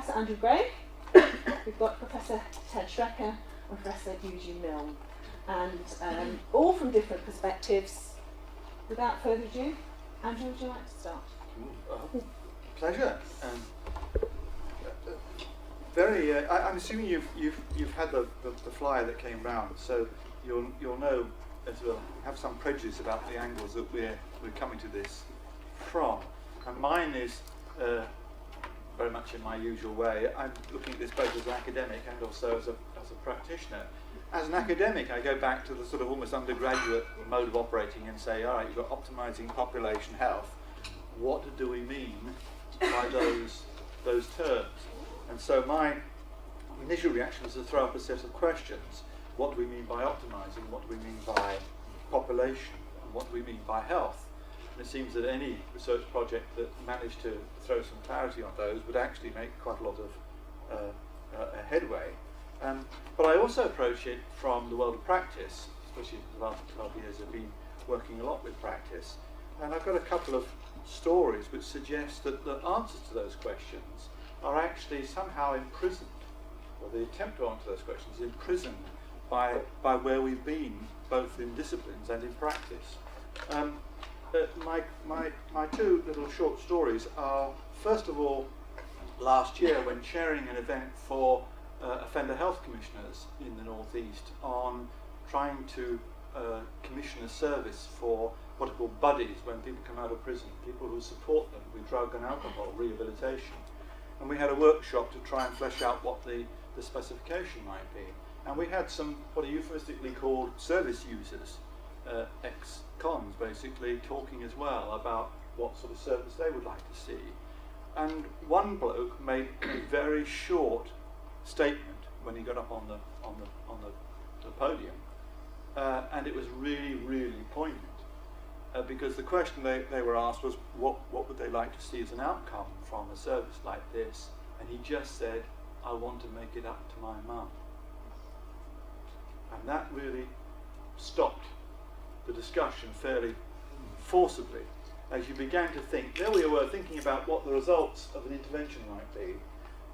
Professor Andrew Gray, we've got Professor Ted Schrecker and Professor Eugene Milne, and all from different perspectives. Without further ado, Andrew, would you like to start? Pleasure. I'm assuming you've had the flyer that came round, so you'll know as well. Have some prejudice about the angles that we're coming to this from, and mine is very much in my usual way. I'm looking at this both as an academic and also as a practitioner. As an academic, I go back to the sort of almost undergraduate mode of operating and say, all right, you've got optimizing population health. What do we mean by those terms? And so my initial reaction was to throw up a set of questions. What do we mean by optimizing? What do we mean by population? And what do we mean by health? And it seems that any research project that managed to throw some clarity on those would actually make quite a lot of headway. But I also approach it from the world of practice, especially the last 12 years I've been working a lot with practice. And I've got a couple of stories which suggest that the answers to those questions are actually somehow imprisoned, or the attempt to answer those questions is imprisoned by where we've been, both in disciplines and in practice. My two little short stories are, first of all, last year when chairing an event for offender health commissioners in the Northeast on trying to commission a service for what are called buddies when people come out of prison, people who support them with drug and alcohol rehabilitation. And we had a workshop to try and flesh out what the specification might be. And we had some what are euphemistically called service users, ex-cons basically, talking as well about what sort of service they would like to see. And one bloke made a very short statement when he got up on the podium, and it was really, really poignant. Because the question they were asked was, what would they like to see as an outcome from a service like this? And he just said, I want to make it up to my mum. And that really stopped the discussion fairly forcibly, as you began to think, there we were thinking about what the results of an intervention might be.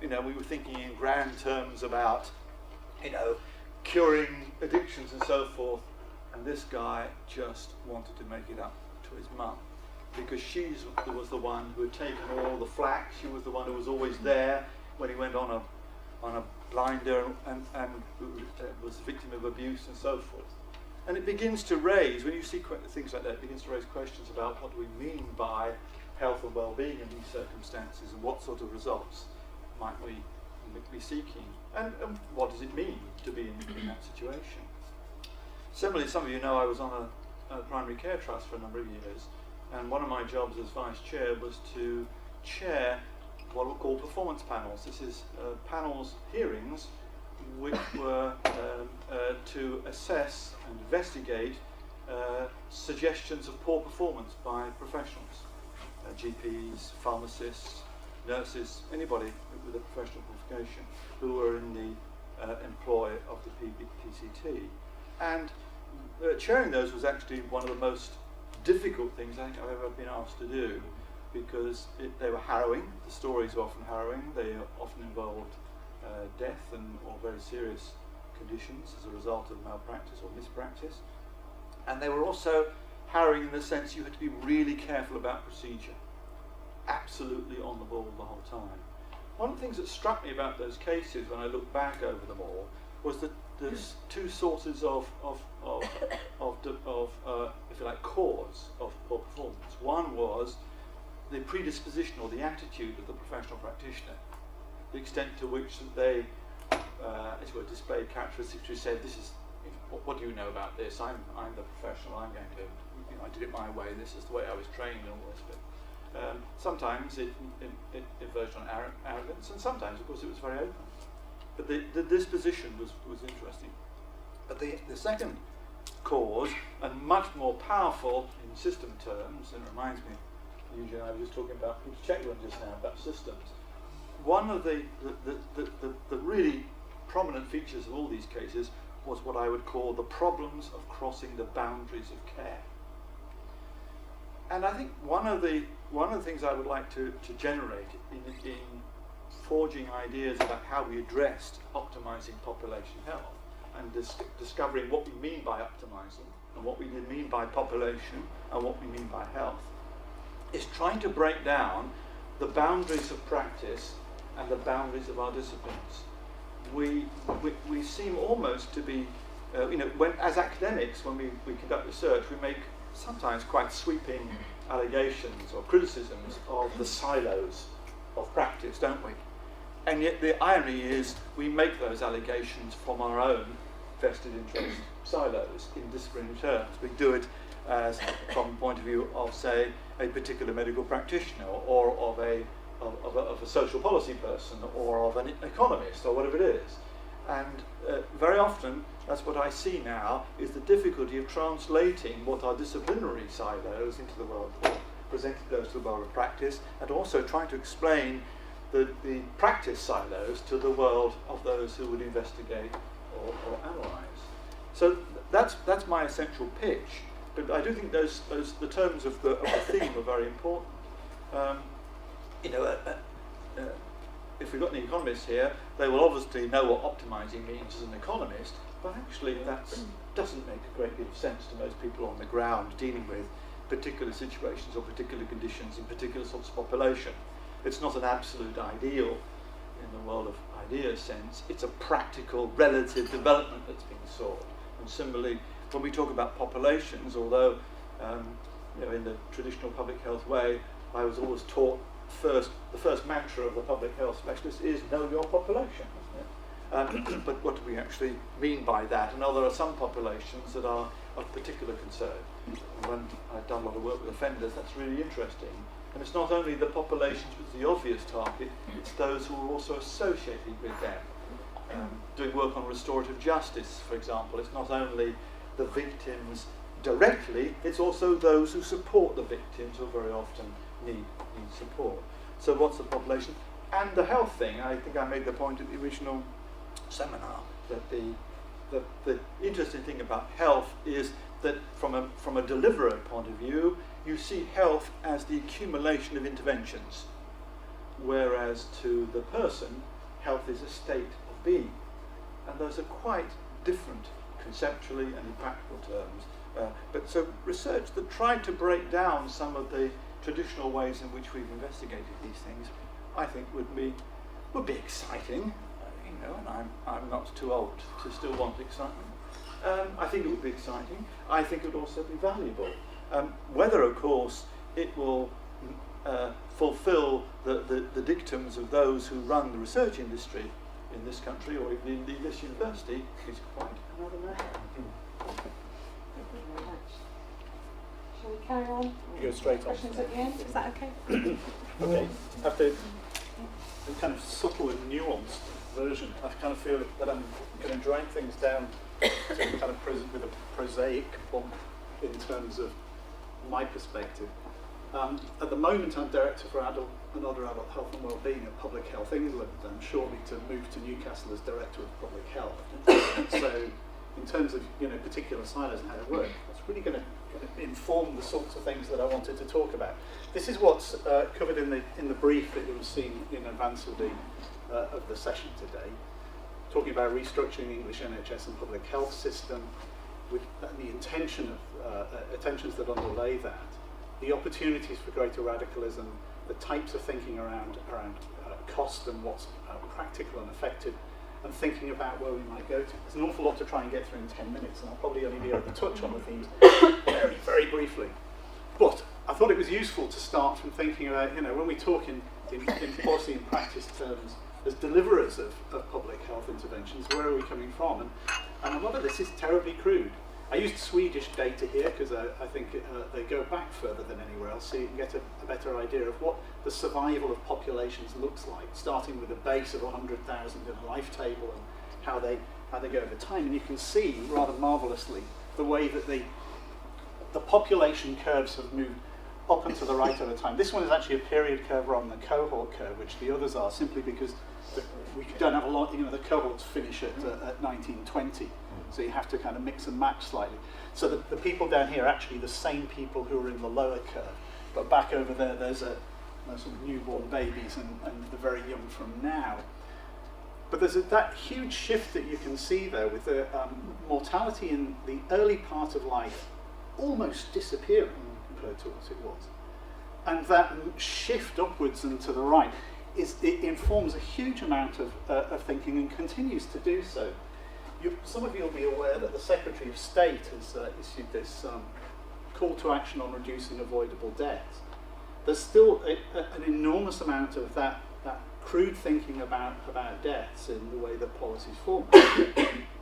You know, we were thinking in grand terms about, curing addictions and so forth. And this guy just wanted to make it up to his mum, because she was the one who had taken all the flack. She was the one who was always there when he went on a blinder and was the victim of abuse and so forth. And it begins to raise, when you see things like that, it begins to raise questions about what do we mean by health and well-being in these circumstances, and what sort of results might we be seeking, and what does it mean to be in that situation. Similarly, some of you know I was on a primary care trust for a number of years, and one of my jobs as vice chair was to chair what were called performance panels. This is panels, hearings, which were to assess and investigate suggestions of poor performance by professionals, GPs, pharmacists, nurses, anybody with a professional qualification who were in the employ of the PCT. And chairing those was actually one of the most difficult things I think I've ever been asked to do, because they were harrowing. The stories were often harrowing. They often involved death or very serious conditions as a result of malpractice or mispractice. And they were also harrowing in the sense you had to be really careful about procedure, absolutely on the ball the whole time. One of the things that struck me about those cases when I look back over them all was that there's two sources of if you like, cause of poor performance. One was the predisposition or the attitude of the professional practitioner, the extent to which they, as it were, displayed characteristics which said, "This is what do you know about this? I'm the professional. I'm going to, I did it my way. This is the way I was trained and all this bit." Sometimes it verged on arrogance, and sometimes, of course, it was very open. But the disposition was interesting. But the second cause, and much more powerful in system terms, and it reminds me, Eugene and I were just talking about Peter Chetwynd just now, about systems. One of the really prominent features of all these cases was what I would call the problems of crossing the boundaries of care. And I think one of the things I would like to generate in forging ideas about how we addressed optimizing population health and discovering what we mean by optimizing and what we mean by population and what we mean by health, is trying to break down the boundaries of practice and the boundaries of our disciplines. We seem almost to be, as academics, when we conduct research, we make sometimes quite sweeping allegations or criticisms of the silos of practice, don't we? And yet the irony is we make those allegations from our own vested interest silos in disciplinary terms. We do it as from the point of view of, say, a particular medical practitioner or of a social policy person or of an economist or whatever it is. And very often that's what I see now is the difficulty of translating what are disciplinary silos into the world, or presenting those to the world of practice, and also trying to explain the practice silos to the world of those who would investigate or analyse. So that's my essential pitch. But I do think the terms of the theme are very important. If we've got any economists here, they will obviously know what optimising means as an economist, but actually that doesn't make a great deal of sense to most people on the ground dealing with particular situations or particular conditions in particular sorts of population. It's not an absolute ideal in the world of ideas sense. It's a practical, relative development that's being sought. And similarly, when we talk about populations, although in the traditional public health way, I was always taught the first mantra of the public health specialist is know your population, isn't it? But what do we actually mean by that? And there are some populations that are of particular concern. And when I've done a lot of work with offenders, that's really interesting. And it's not only the populations which is the obvious target, it's those who are also associated with them. Doing work on restorative justice, for example, it's not only the victims directly, it's also those who support the victims who very often need support. So what's the population? And the health thing, I think I made the point at the original seminar, that the interesting thing about health is that from a deliverer point of view, you see health as the accumulation of interventions, whereas to the person, health is a state of being. And those are quite different conceptually and in practical terms. But so research that tried to break down some of the traditional ways in which we've investigated these things, I think would be exciting, and I'm not too old to still want excitement. I think it would be exciting. I think it would also be valuable. Whether, of course, it will fulfil the dictums of those who run the research industry in this country or even in this university is quite another matter. Thank you very much. Shall we carry on? Go straight on. Questions at the end, is that okay? Okay. After the kind of subtle and nuanced version, I kind of feel that I'm going to drag things down to kind of with a prosaic bump in terms of my perspective. At the moment, I'm Director for Adult and Other Adult Health and Wellbeing at Public Health England, and shortly to move to Newcastle as Director of Public Health. So, in terms of particular silos and how they work, it's really going to inform the sorts of things that I wanted to talk about. This is what's covered in the brief that you'll have seen in advance of the session today, talking about restructuring the English NHS and public health system, with the intentions that underlay that, the opportunities for greater radicalism, the types of thinking around cost and what's practical and effective, and thinking about where we might go to. There's an awful lot to try and get through in 10 minutes, and I'll probably only be able to touch on the themes very, very briefly. But I thought it was useful to start from thinking about, when we talk in policy and practice terms as deliverers of public health interventions, where are we coming from? And a lot of this is terribly crude. I used Swedish data here because I think they go back further than anywhere else, so you can get a better idea of what the survival of populations looks like, starting with a base of 100,000 in a life table and how they go over time. And you can see rather marvellously the way that the population curves have moved up and to the right over time. This one is actually a period curve rather than the cohort curve, which the others are, simply because we don't have a lot, the cohorts finish at 1920. So you have to kind of mix and match slightly. So the people down here are actually the same people who are in the lower curve. But back over there, there's a sort of newborn babies and the very young from now. But there's that huge shift that you can see there with the mortality in the early part of life almost disappearing compared to what it was. And that shift upwards and to the right it informs a huge amount of thinking and continues to do so. Some of you will be aware that the Secretary of State has issued this call to action on reducing avoidable deaths. There's still an enormous amount of that crude thinking about deaths in the way that policies form.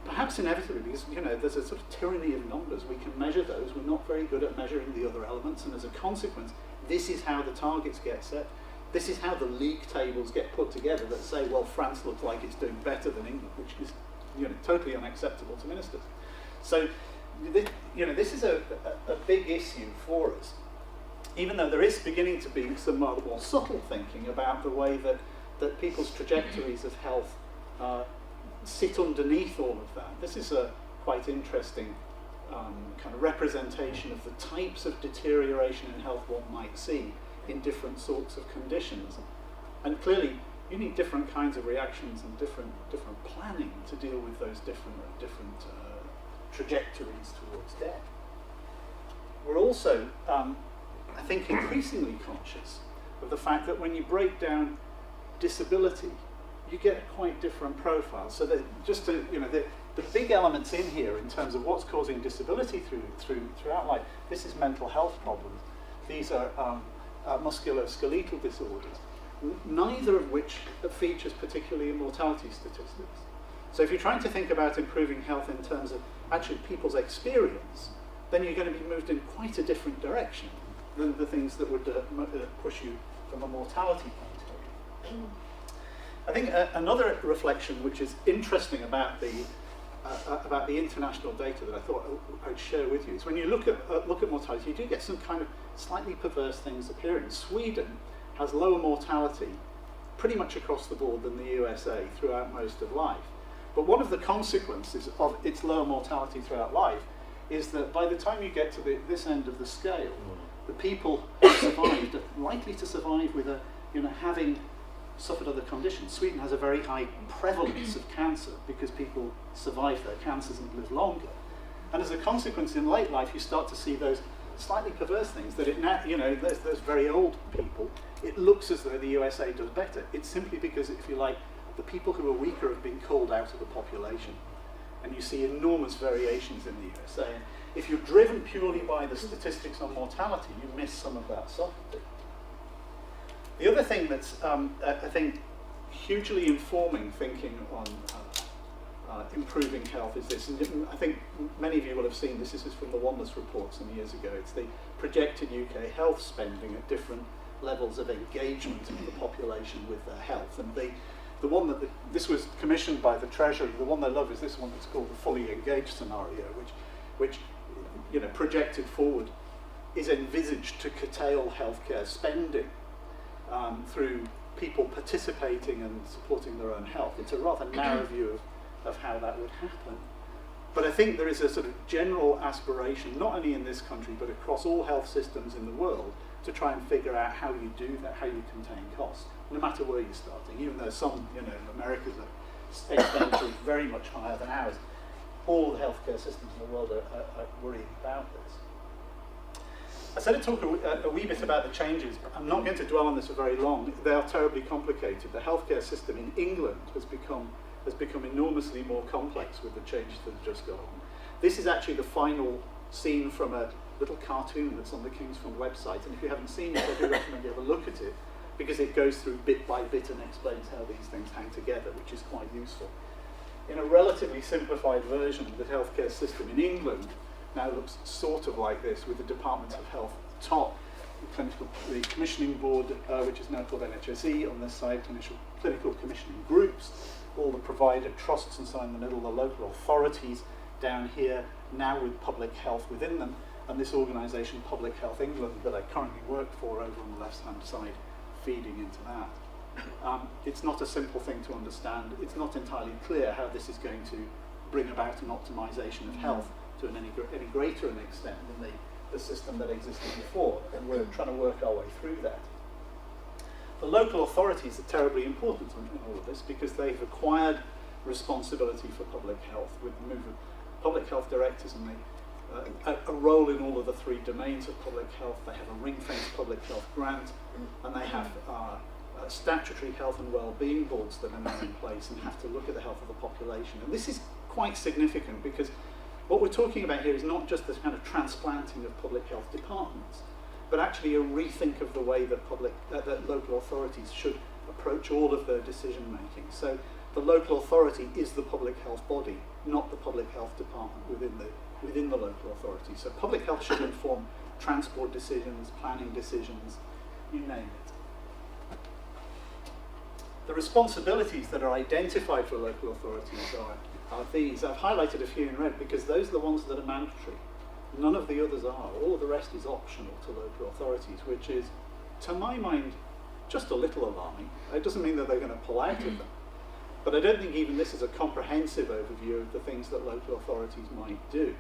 Perhaps inevitably, because there's a sort of tyranny of numbers. We can measure those. We're not very good at measuring the other elements, and as a consequence, this is how the targets get set. This is how the league tables get put together that say, well, France looks like it's doing better than England, which is totally unacceptable to ministers. So this is a big issue for us, even though there is beginning to be some more subtle thinking about the way that people's trajectories of health sit underneath all of that. This is a quite interesting kind of representation of the types of deterioration in health one might see in different sorts of conditions. And clearly, you need different kinds of reactions and different planning to deal with those different trajectories towards death. We're also, I think, increasingly conscious of the fact that when you break down disability, you get a quite different profile. So that just to, the big elements in here in terms of what's causing disability throughout life. This is mental health problems. These are musculoskeletal disorders, neither of which features particularly in mortality statistics. So if you're trying to think about improving health in terms of actually people's experience, then you're going to be moved in quite a different direction than the things that would push you from a mortality point of view. I think another reflection which is interesting about the international data that I thought I'd share with you is when you look at mortality, you do get some kind of slightly perverse things appearing. Sweden has lower mortality pretty much across the board than the USA throughout most of life. But one of the consequences of its lower mortality throughout life is that by the time you get to this end of the scale, the people who survived are likely to survive with having suffered other conditions. Sweden has a very high prevalence of cancer because people survive their cancers and live longer. And as a consequence, in late life, you start to see those slightly perverse things that there's very old people. It looks as though the USA does better. It's simply because, if you like, the people who are weaker have been culled out of the population. And you see enormous variations in the USA. And if you're driven purely by the statistics on mortality, you miss some of that subtlety. The other thing that's, I think, hugely informing thinking on improving health is this. And I think many of you will have seen this. This is from the Oneness report some years ago. It's the projected UK health spending at different levels of engagement of the population with their health. And the one that this was commissioned by the Treasury. The one they love is this one that's called the fully engaged scenario, which projected forward is envisaged to curtail healthcare spending through people participating and supporting their own health. It's a rather narrow view of how that would happen. But I think there is a sort of general aspiration, not only in this country, but across all health systems in the world, to try and figure out how you do that, how you contain costs, no matter where you're starting. Even though some, America's expenditure is very much higher than ours, all the healthcare systems in the world are worrying about this. I said I'd talk a wee bit about the changes. I'm not going to dwell on this for very long. They are terribly complicated. The healthcare system in England has become enormously more complex with the changes that have just gone on. This is actually the final scene from a little cartoon that's on the King's Fund website, and if you haven't seen it, I do recommend you have a look at it, because it goes through bit by bit and explains how these things hang together, which is quite useful. In a relatively simplified version, the healthcare system in England now looks sort of like this, with the Department of Health at the top, the commissioning board, which is now called NHSE, on this side, clinical commissioning groups, all the provider trusts and so on in the middle, the local authorities down here, now with public health within them, and this organisation, Public Health England, that I currently work for over on the left-hand side, feeding into that. It's not a simple thing to understand. It's not entirely clear how this is going to bring about an optimisation of health to any greater an extent than the system that existed before, and we're trying to work our way through that. The local authorities are terribly important in all of this because they've acquired responsibility for public health with the move of public health directors, and a role in all of the three domains of public health. They have a ring-fenced public health grant, and they have statutory health and wellbeing boards that are now in place and have to look at the health of the population. And this is quite significant because what we're talking about here is not just this kind of transplanting of public health departments, but actually a rethink of the way that that local authorities should approach all of their decision making. So the local authority is the public health body, not the public health department within the local authority. So public health should inform transport decisions, planning decisions, you name it. The responsibilities that are identified for local authorities are these. I've highlighted a few in red because those are the ones that are mandatory. None of the others are. All of the rest is optional to local authorities, which is, to my mind, just a little alarming. It doesn't mean that they're going to pull out of them. But I don't think even this is a comprehensive overview of the things that local authorities might do.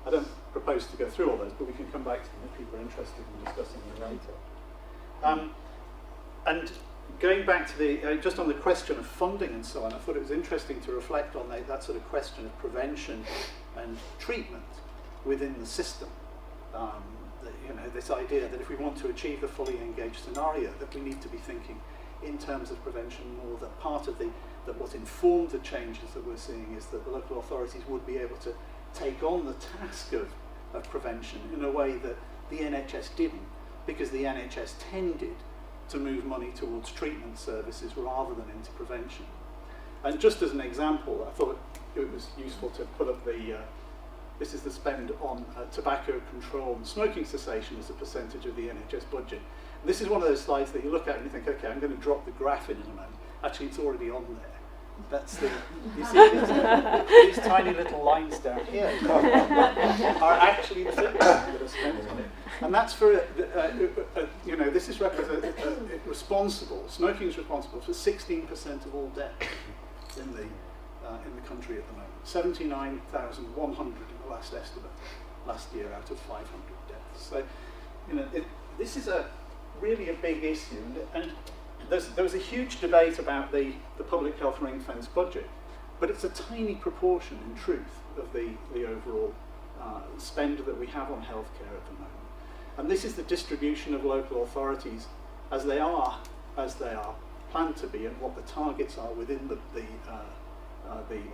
I don't propose to go through all those, but we can come back to them if people are interested in discussing them later. And going back to the, just on the question of funding and so on, I thought it was interesting to reflect on that sort of question of prevention and treatment within the system. This idea that if we want to achieve the fully engaged scenario, that we need to be thinking in terms of prevention more, that part of that what informed the changes that we're seeing is that the local authorities would be able to take on the task of prevention in a way that the NHS didn't, because the NHS tended to move money towards treatment services rather than into prevention. And just as an example, I thought it was useful to put up this is the spend on tobacco control and smoking cessation as a percentage of the NHS budget. And this is one of those slides that you look at and you think, okay, I'm going to drop the graph in a moment. Actually, it's already on there. That's you see these tiny little lines down here are actually the figures that are spent on it. And that's for, this is responsible, smoking is responsible for 16% of all deaths in the country at the moment. 79,100 in the last estimate last year out of 500 deaths. So, this is really a big issue, and there was a huge debate about the public health ring-fence budget, but it's a tiny proportion, in truth, of the overall spend that we have on healthcare at the moment. And this is the distribution of local authorities as they are planned to be, and what the targets are within the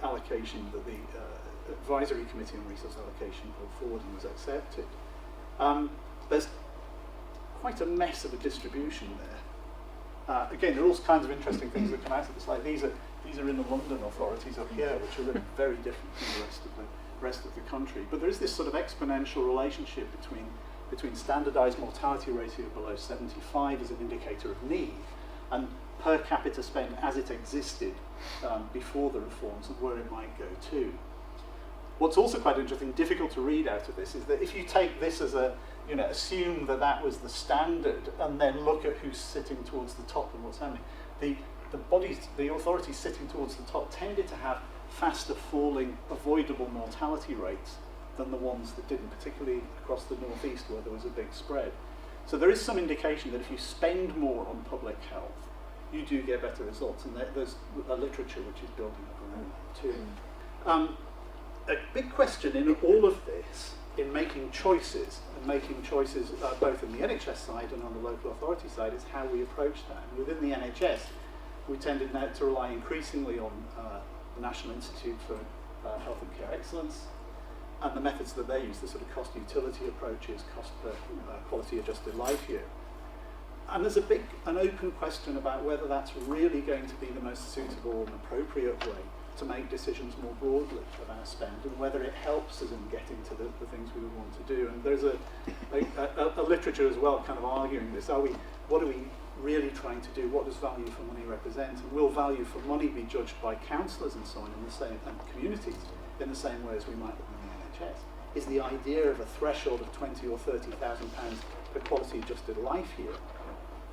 allocation that the Advisory Committee on Resource Allocation put forward and was accepted. There's quite a mess of a distribution there. Again, there are all kinds of interesting things that come out of this. Like these are in the London authorities up here, which are really very different from the rest of the country. But there is this sort of exponential relationship between standardised mortality ratio below 75 as an indicator of need, and per capita spend as it existed before the reforms, and where it might go to. What's also quite interesting, difficult to read out of this, is that if you take this as assume that was the standard, and then look at who's sitting towards the top and what's happening, the authorities sitting towards the top tended to have faster falling avoidable mortality rates than the ones that didn't, particularly across the northeast where there was a big spread. So there is some indication that if you spend more on public health, you do get better results, and there's a literature which is building up around that too. A big question in all of this, in making choices, both in the NHS side and on the local authority side, is how we approach that. And within the NHS, we tended now to rely increasingly on the National Institute for Health and Care Excellence, and the methods that they use, the sort of cost utility approaches, cost per quality adjusted life year. And there's an open question about whether that's really going to be the most suitable and appropriate way to make decisions more broadly about spend, and whether it helps us in getting to the things we want to do. And there's a literature as well kind of arguing this. What are we really trying to do? What does value for money represent? And will value for money be judged by councillors and so on and communities in the same way as we might within the NHS? Is the idea of a threshold of £20,000 or £30,000 per quality adjusted life year,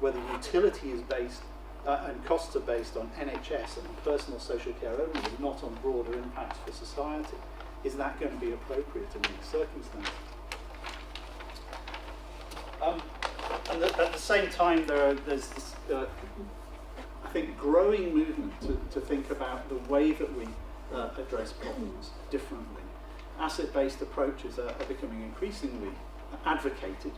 whether utility is based and costs are based on NHS and personal social care only, not on broader impacts for society, is that going to be appropriate in these circumstances? And at the same time, there's this, I think, growing movement to think about the way that we address problems differently. Asset-based approaches are becoming increasingly advocated.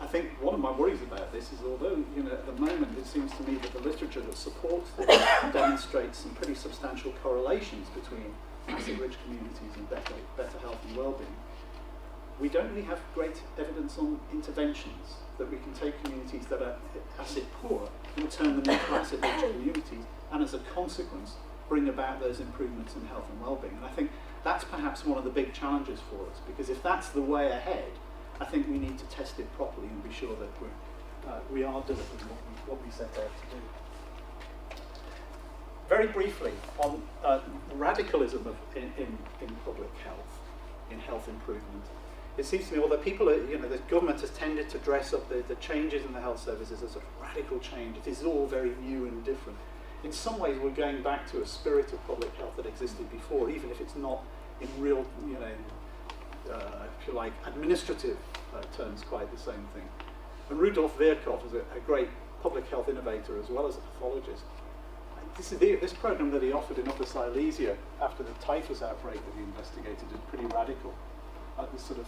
I think one of my worries about this is, although at the moment it seems to me that the literature that supports this demonstrates some pretty substantial correlations between asset-rich communities and better health and well-being, we don't really have great evidence on interventions that we can take communities that are asset poor and turn them into asset-rich communities, and as a consequence bring about those improvements in health and well-being. And I think that's perhaps one of the big challenges for us, because if that's the way ahead, I think we need to test it properly and be sure that we are delivering what we set out to do. Very briefly on radicalism in public health, in health improvement. It seems to me, although people are, the government has tended to dress up the changes in the health services as a radical change, it is all very new and different. In some ways, we're going back to a spirit of public health that existed before, even if it's not in real, if you like, administrative terms, quite the same thing. And Rudolf Virchow is a great public health innovator as well as a pathologist. This program that he offered in Upper Silesia after the typhus outbreak that he investigated is pretty radical. This sort of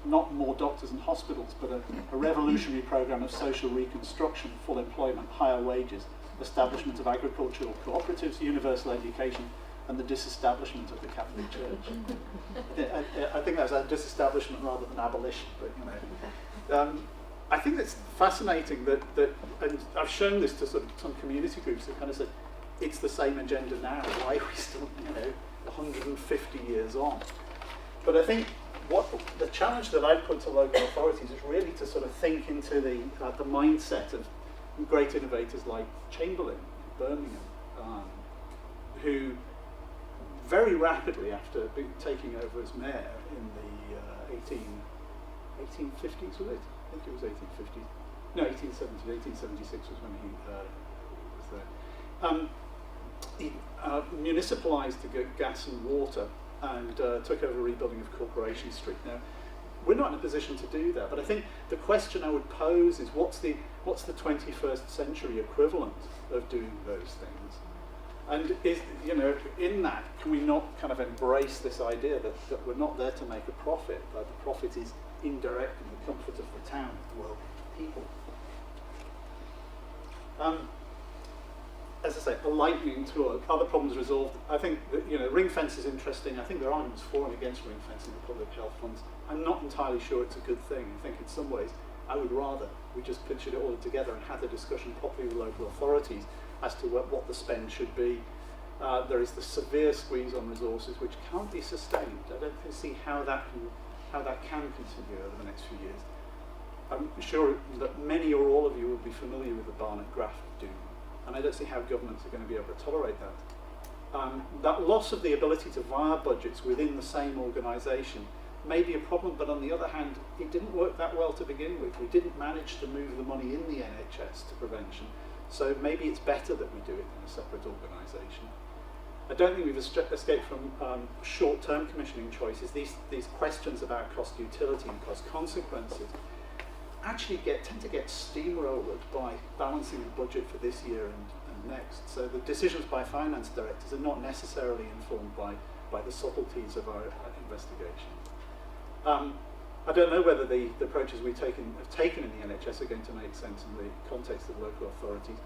not more doctors and hospitals, but a revolutionary program of social reconstruction, full employment, higher wages, establishment of agricultural cooperatives, universal education, and the disestablishment of the Catholic Church. I think that's a disestablishment rather than abolition, but I think it's fascinating that and I've shown this to sort of some community groups that kind of said, it's the same agenda now, why are we still, 150 years on? But I think what the challenge that I put to local authorities is really to sort of think into the mindset of great innovators like Chamberlain in Birmingham, who very rapidly, after taking over as mayor in the 1850s, was it? I think it was 1850s. No, 1870s. 1876 was when he was there. He municipalised the gas and water and took over rebuilding of Corporation Street. Now, we're not in a position to do that, but I think the question I would pose is what's the 21st century equivalent of doing those things? And is, in that, can we not kind of embrace this idea that we're not there to make a profit, but the profit is indirect in the comfort of the town, the world, people. As I say, a lightning tour, other problems resolved. I think that, ring fence is interesting. I think there are arguments for and against ring fencing the public health funds. I'm not entirely sure it's a good thing. I think in some ways I would rather we just pictured it all together and had a discussion properly with local authorities as to what the spend should be. There is the severe squeeze on resources which can't be sustained. I don't see how that can continue over the next few years. I'm sure that many or all of you will be familiar with the Barnett Graph doom, and I don't see how governments are going to be able to tolerate that. That loss of the ability to via budgets within the same organisation may be a problem, but on the other hand, it didn't work that well to begin with. We didn't manage to move the money in the NHS to prevention, so maybe it's better that we do it in a separate organisation. I don't think we've escaped from short-term commissioning choices. These questions about cost utility and cost consequences actually tend to get steamrolled by balancing the budget for this year and next. So the decisions by finance directors are not necessarily informed by the subtleties of our investigation. I don't know whether the approaches have taken in the NHS are going to make sense in the context of local authorities.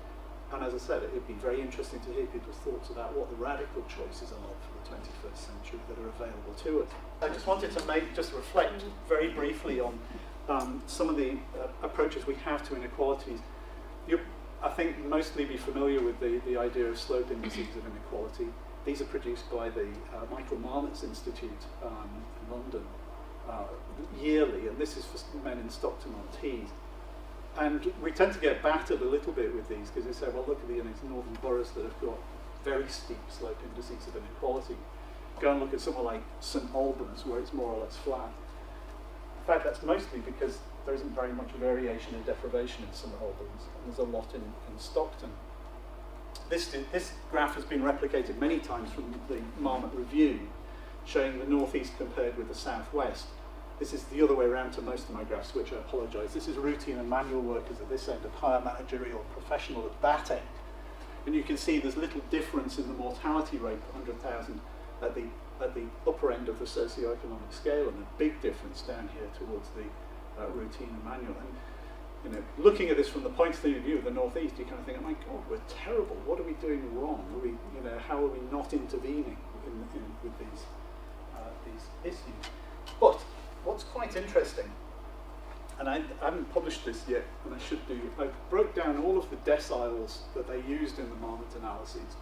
And as I said, it would be very interesting to hear people's thoughts about what the radical choices are for the 21st century that are available to us. I just wanted to reflect very briefly on some of the approaches we have to inequalities. You'll, I think, mostly be familiar with the idea of slope indices of inequality. These are produced by the Michael Marmot's Institute in London yearly, and this is for men in Stockton-on-Tees. And we tend to get battered a little bit with these because they say, well, look at these northern boroughs that have got very steep slope indices of inequality. Go and look at somewhere like St Albans, where it's more or less flat. In fact, that's mostly because there isn't very much variation in deprivation in St Albans, and there's a lot in Stockton. This graph has been replicated many times from the Marmot Review, showing the northeast compared with the southwest. This is the other way around to most of my graphs, which I apologise. This is routine and manual workers at this end and higher managerial professional at that end. And you can see there's little difference in the mortality rate per 100,000 at the upper end of the socioeconomic scale, and a big difference down here towards the routine and manual. And you know, looking at this from the point of view of the Northeast, you kind of think, oh my God, we're terrible. What are we doing wrong? Are we, you know, how are we not intervening with these issues? But what's quite interesting, and I haven't published this yet, and I should do, I broke down all of the deciles that they used in the Marmot analyses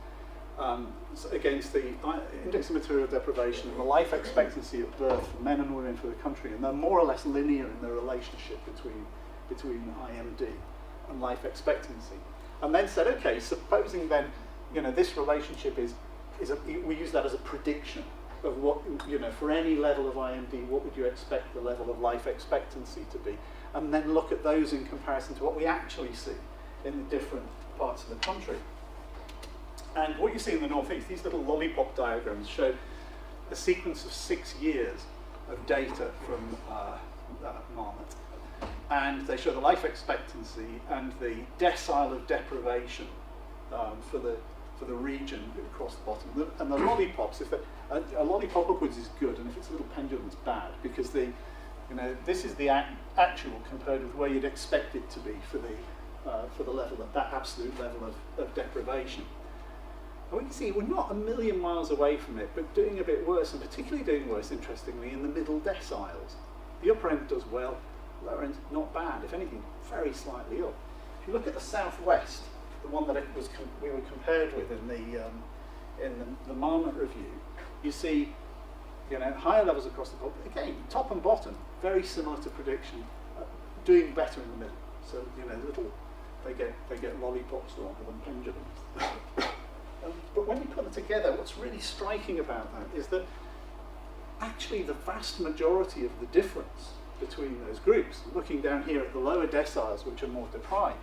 against the index of material deprivation and the life expectancy at birth for men and women for the country, and they're more or less linear in their relationship between IMD and life expectancy. And then said, okay, supposing then, you know, this relationship we use that as a prediction of what, you know, for any level of IMD, what would you expect the level of life expectancy to be? And then look at those in comparison to what we actually see in the different parts of the country. And what you see in the Northeast, these little lollipop diagrams show a sequence of 6 years of data from Marmot. And they show the life expectancy and the decile of deprivation for the region across the bottom. And the lollipops, if a lollipop upwards is good, and if it's a little pendulum, it's bad, because this is the actual compared with where you'd expect it to be for the level that absolute level of deprivation. And we can see we're not a million miles away from it, but doing a bit worse, and particularly doing worse, interestingly, in the middle deciles. The upper end does well, lower end not bad, if anything, very slightly up. If you look at the southwest, the one that we were compared with in the Marmot review, you see, you know, higher levels across the board. Again, top and bottom, very similar to prediction, doing better in the middle. So, you know, they get lollipops rather than pendulums. But when you put them together, what's really striking about that is that actually the vast majority of the difference between those groups, looking down here at the lower deciles, which are more deprived,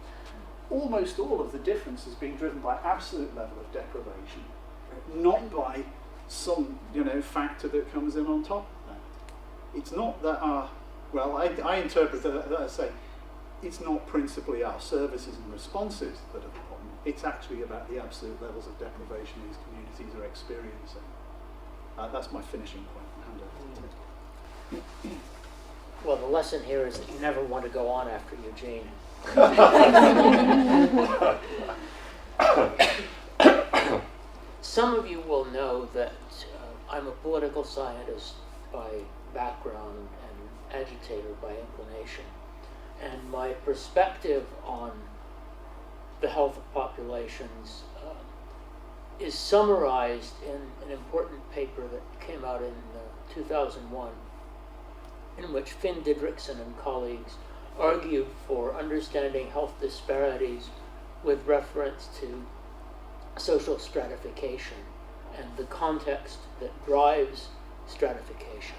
almost all of the difference is being driven by absolute level of deprivation, not by some, you know, factor that comes in on top of that. It's not that I interpret that as saying, it's not principally our services and responses that are the problem. It's actually about the absolute levels of deprivation these communities are experiencing. That's my finishing point. Hand over to Ted. Well, the lesson here is that you never want to go on after Eugene. Some of you will know that I'm a political scientist by background and agitator by inclination. And my perspective on the health of populations is summarized in an important paper that came out in 2001, in which Finn Didrikson and colleagues argued for understanding health disparities with reference to social stratification and the context that drives stratification.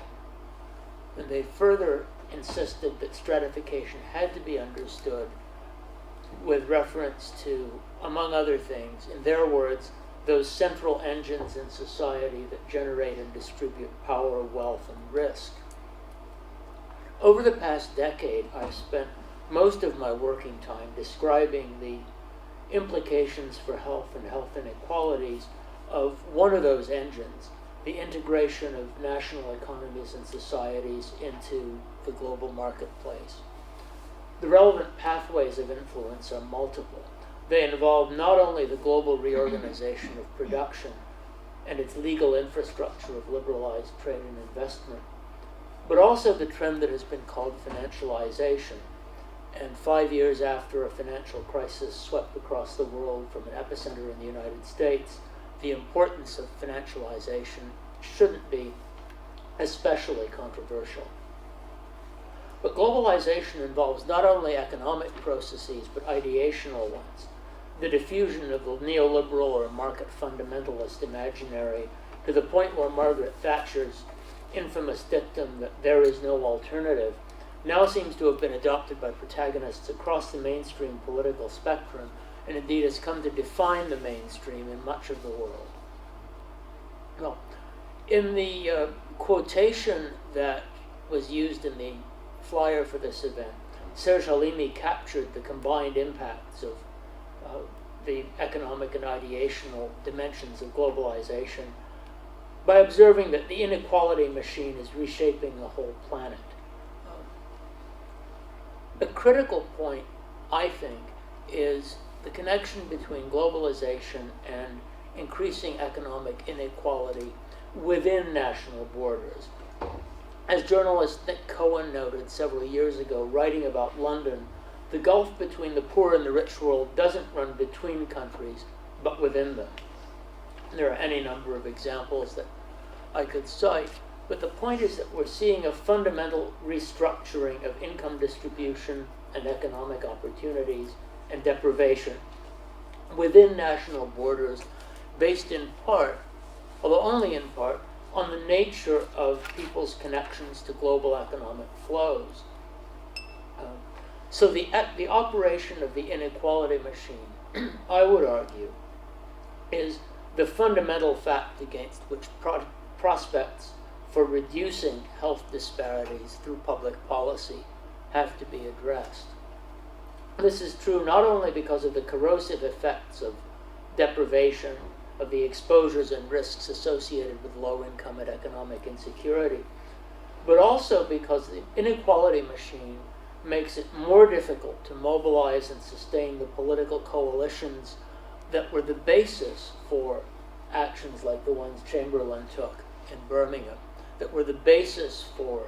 And they further insisted that stratification had to be understood with reference to, among other things, in their words, those central engines in society that generate and distribute power, wealth, and risk. Over the past decade, I've spent most of my working time describing the implications for health and health inequalities of one of those engines, the integration of national economies and societies into the global marketplace. The relevant pathways of influence are multiple. They involve not only the global reorganization of production and its legal infrastructure of liberalized trade and investment, but also the trend that has been called financialization. And 5 years after a financial crisis swept across the world from an epicenter in the United States, the importance of financialization shouldn't be especially controversial. But globalization involves not only economic processes, but ideational ones. The diffusion of the neoliberal or market fundamentalist imaginary to the point where Margaret Thatcher's infamous dictum that there is no alternative now seems to have been adopted by protagonists across the mainstream political spectrum, and indeed has come to define the mainstream in much of the world. Well, in the quotation that was used in the flyer for this event, Serge Halimi captured the combined impacts of the economic and ideational dimensions of globalization by observing that the inequality machine is reshaping the whole planet. A critical point, I think, is the connection between globalization and increasing economic inequality within national borders. As journalist Nick Cohen noted several years ago, writing about London, the gulf between the poor and the rich world doesn't run between countries, but within them. There are any number of examples that I could cite, but the point is that we're seeing a fundamental restructuring of income distribution and economic opportunities and deprivation within national borders, based in part, although only in part, on the nature of people's connections to global economic flows. So the operation of the inequality machine, I would argue, is the fundamental fact against which prospects for reducing health disparities through public policy have to be addressed. This is true not only because of the corrosive effects of deprivation, of the exposures and risks associated with low income and economic insecurity, but also because the inequality machine makes it more difficult to mobilize and sustain the political coalitions that were the basis for actions like the ones Chamberlain took in Birmingham, that were the basis for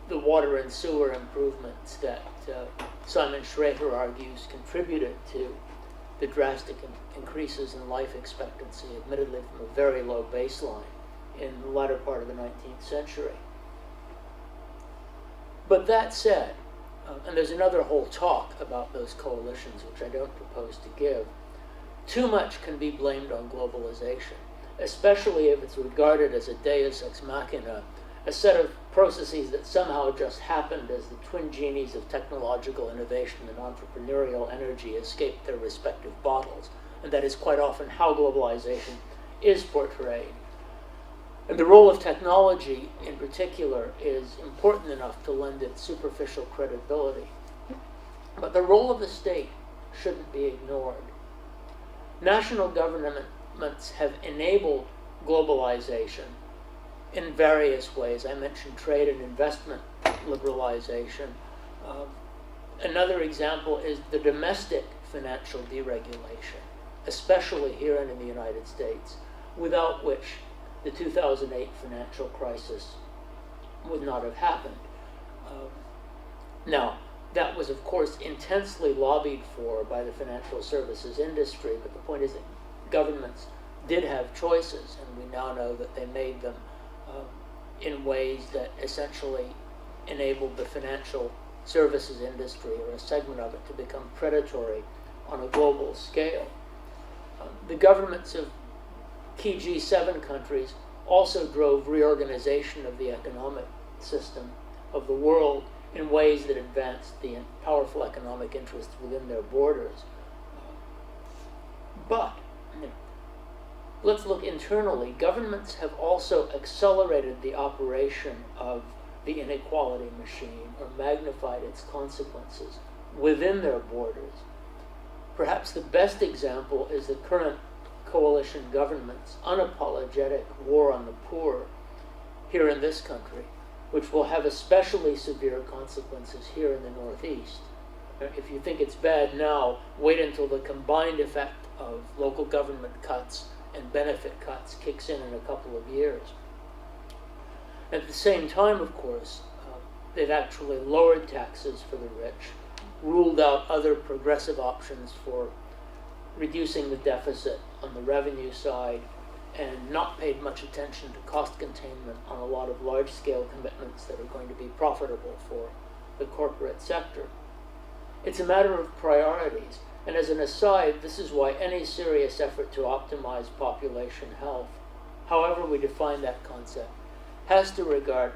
the water and sewer improvements that Simon Schrader argues contributed to the drastic increases in life expectancy, admittedly from a very low baseline in the latter part of the 19th century. But that said, and there's another whole talk about those coalitions, which I don't propose to give, too much can be blamed on globalization, especially if it's regarded as a deus ex machina, a set of processes that somehow just happened as the twin genies of technological innovation and entrepreneurial energy escaped their respective bottles, and that is quite often how globalization is portrayed. And the role of technology, in particular, is important enough to lend it superficial credibility. But the role of the state shouldn't be ignored. National governments have enabled globalization in various ways. I mentioned trade and investment liberalization. Another example is the domestic financial deregulation, especially here and in the United States, without which the 2008 financial crisis would not have happened. Now, that was, of course, intensely lobbied for by the financial services industry, but the point is that governments did have choices, and we now know that they made them in ways that essentially enabled the financial services industry, or a segment of it, to become predatory on a global scale. The governments of key G7 countries also drove reorganization of the economic system of the world in ways that advanced the powerful economic interests within their borders. But let's look internally. Governments have also accelerated the operation of the inequality machine, or magnified its consequences within their borders. Perhaps the best example is the current coalition government's unapologetic war on the poor here in this country, which will have especially severe consequences here in the Northeast. If you think it's bad now, wait until the combined effect of local government cuts and benefit cuts kicks in a couple of years. At the same time, of course, they've actually lowered taxes for the rich, ruled out other progressive options for reducing the deficit on the revenue side, and not paid much attention to cost containment on a lot of large-scale commitments that are going to be profitable for the corporate sector. It's a matter of priorities, and as an aside, this is why any serious effort to optimize population health, however we define that concept, has to regard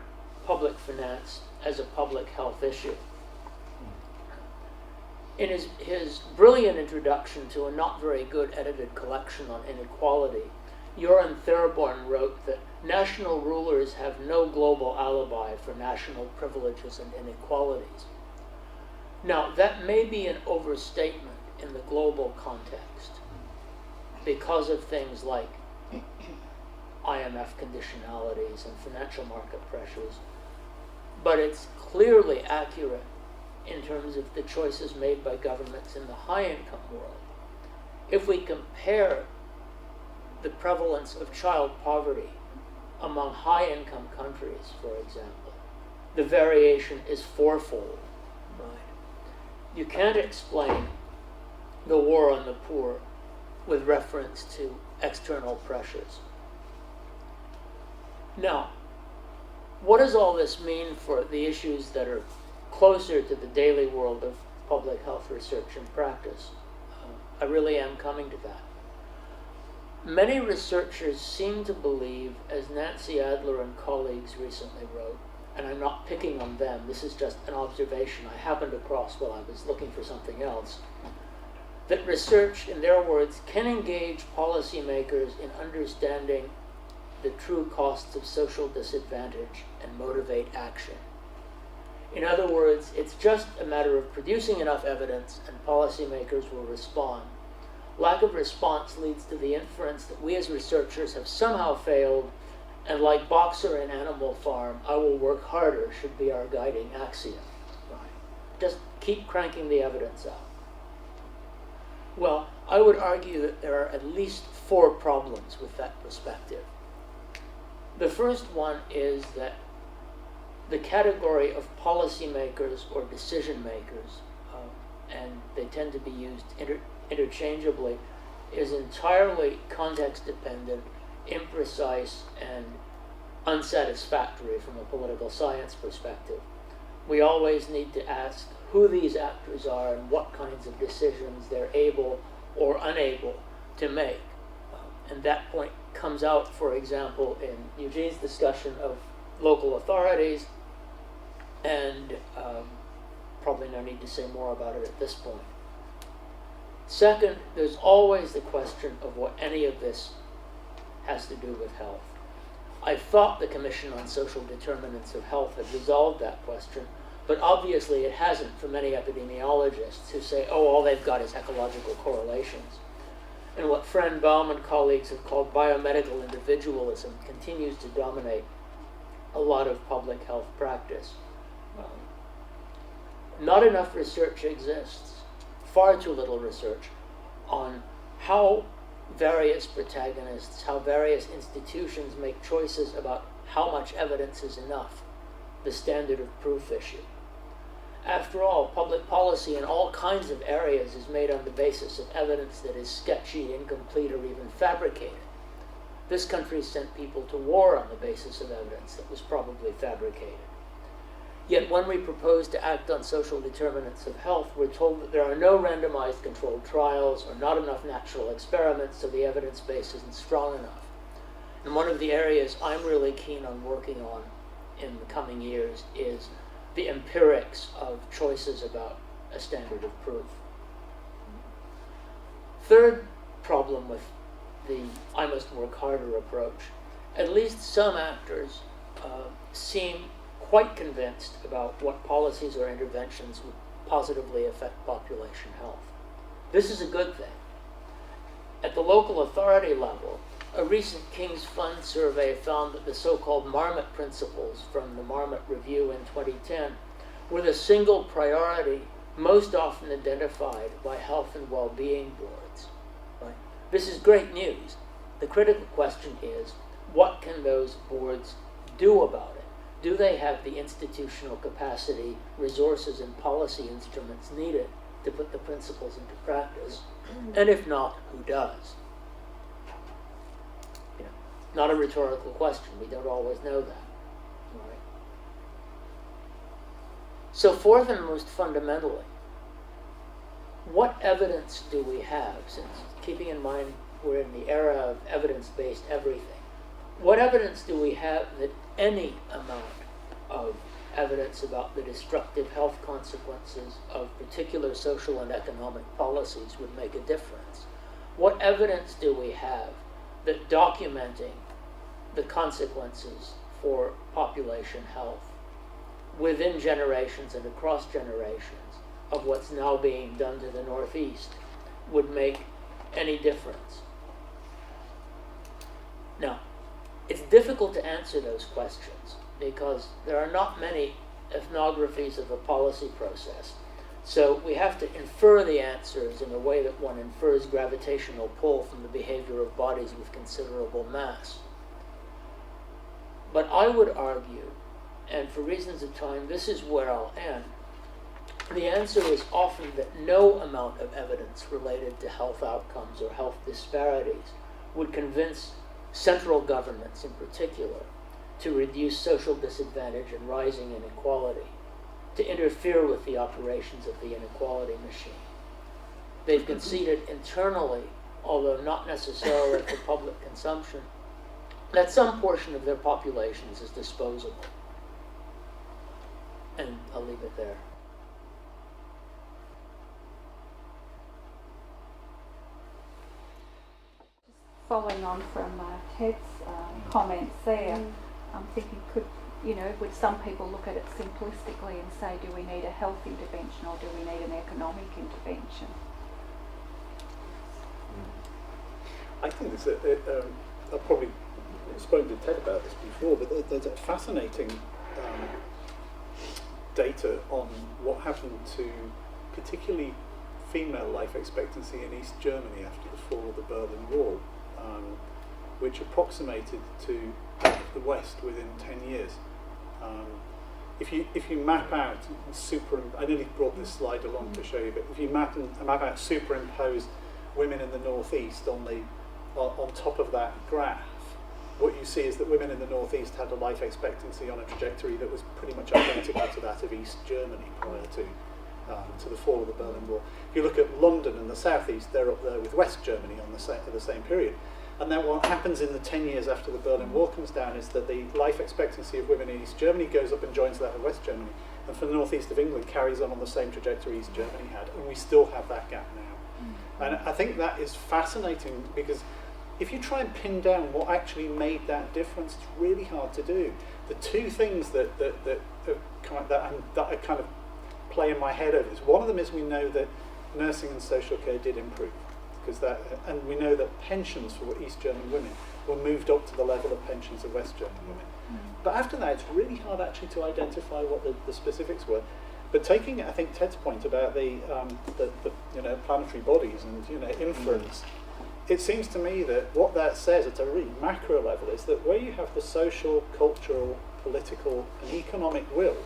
public finance as a public health issue. In his brilliant introduction to a not very good edited collection on inequality, Joran Thurborn wrote that national rulers have no global alibi for national privileges and inequalities. Now, that may be an overstatement in the global context because of things like IMF conditionalities and financial market pressures, but it's clearly accurate in terms of the choices made by governments in the high-income world. If we compare the prevalence of child poverty among high-income countries, for example, the variation is fourfold, right? You can't explain the war on the poor with reference to external pressures. Now, what does all this mean for the issues that are closer to the daily world of public health research and practice? I really am coming to that. Many researchers seem to believe, as Nancy Adler and colleagues recently wrote, and I'm not picking on them, this is just an observation I happened across while I was looking for something else, that research, in their words, can engage policymakers in understanding the true costs of social disadvantage and motivate action. In other words, it's just a matter of producing enough evidence and policymakers will respond. Lack of response leads to the inference that we as researchers have somehow failed, and like Boxer in Animal Farm, I will work harder should be our guiding axiom. Right. Just keep cranking the evidence out. Well, I would argue that there are at least 4 problems with that perspective. The first one is that the category of policymakers or decision makers, and they tend to be used interchangeably, is entirely context dependent, imprecise, and unsatisfactory from a political science perspective. We always need to ask who these actors are and what kinds of decisions they're able or unable to make. And that point comes out, for example, in Eugene's discussion of local authorities, and probably no need to say more about it at this point. Second, there's always the question of what any of this has to do with health. I thought the Commission on Social Determinants of Health had resolved that question, but obviously it hasn't for many epidemiologists who say, oh, all they've got is ecological correlations. And what Fran Baum and colleagues have called biomedical individualism continues to dominate a lot of public health practice. Not enough research exists, far too little research, on how various protagonists, how various institutions make choices about how much evidence is enough, the standard of proof issue. After all, public policy in all kinds of areas is made on the basis of evidence that is sketchy, incomplete, or even fabricated. This country sent people to war on the basis of evidence that was probably fabricated. Yet when we propose to act on social determinants of health, we're told that there are no randomized controlled trials or not enough natural experiments, so the evidence base isn't strong enough. And one of the areas I'm really keen on working on in the coming years is the empirics of choices about a standard of proof. Third problem with the I must work harder approach, at least some actors seem quite convinced about what policies or interventions would positively affect population health. This is a good thing. At the local authority level, a recent King's Fund survey found that the so-called Marmot principles from the Marmot Review in 2010 were the single priority most often identified by Health and Wellbeing boards. Right? This is great news. The critical question is, what can those boards do about it? Do they have the institutional capacity, resources, and policy instruments needed to put the principles into practice? And if not, who does? You know, not a rhetorical question. We don't always know that. Right? So fourth and most fundamentally, what evidence do we have, since keeping in mind we're in the era of evidence-based everything, what evidence do we have that any amount of evidence about the destructive health consequences of particular social and economic policies would make a difference? What evidence do we have that documenting the consequences for population health within generations and across generations of what's now being done to the Northeast would make any difference. Now, it's difficult to answer those questions because there are not many ethnographies of the policy process. So we have to infer the answers in a way that one infers gravitational pull from the behavior of bodies with considerable mass. But I would argue, and for reasons of time, this is where I'll end, the answer is often that no amount of evidence related to health outcomes or health disparities would convince central governments in particular to reduce social disadvantage and rising inequality, to interfere with the operations of the inequality machine. They've conceded internally, although not necessarily for public consumption, that some portion of their populations is disposable. And I'll leave it there. Following on from Ted's comments there, I'm thinking, would some people look at it simplistically and say, do we need a health intervention or do we need an economic intervention? I think I've probably spoken to Ted about this before, but there's a fascinating data on what happened to particularly female life expectancy in East Germany after the fall of the Berlin Wall, which approximated to the West within 10 years. If you map out, I nearly brought this slide along to show you, but if you map out superimpose women in the Northeast on top of that graph, what you see is that women in the Northeast had a life expectancy on a trajectory that was pretty much identical to that of East Germany prior to the fall of the Berlin Wall. If you look at London and the Southeast, they're up there with West Germany on the same period. And then what happens in the 10 years after the Berlin Wall comes down is that the life expectancy of women in East Germany goes up and joins that of West Germany. And for the northeast of England carries on the same trajectory East Germany had. And we still have that gap now. And I think that is fascinating because if you try and pin down what actually made that difference, it's really hard to do. The two things that I kind of play in my head over is, one of them is we know that nursing and social care did improve, and we know that pensions for East German women were moved up to the level of pensions of West German women. But after that, it's really hard actually to identify what the specifics were. But taking, I think, Ted's point about the planetary bodies and inference, it seems to me that what that says at a really macro level is that where you have the social, cultural, political, and economic will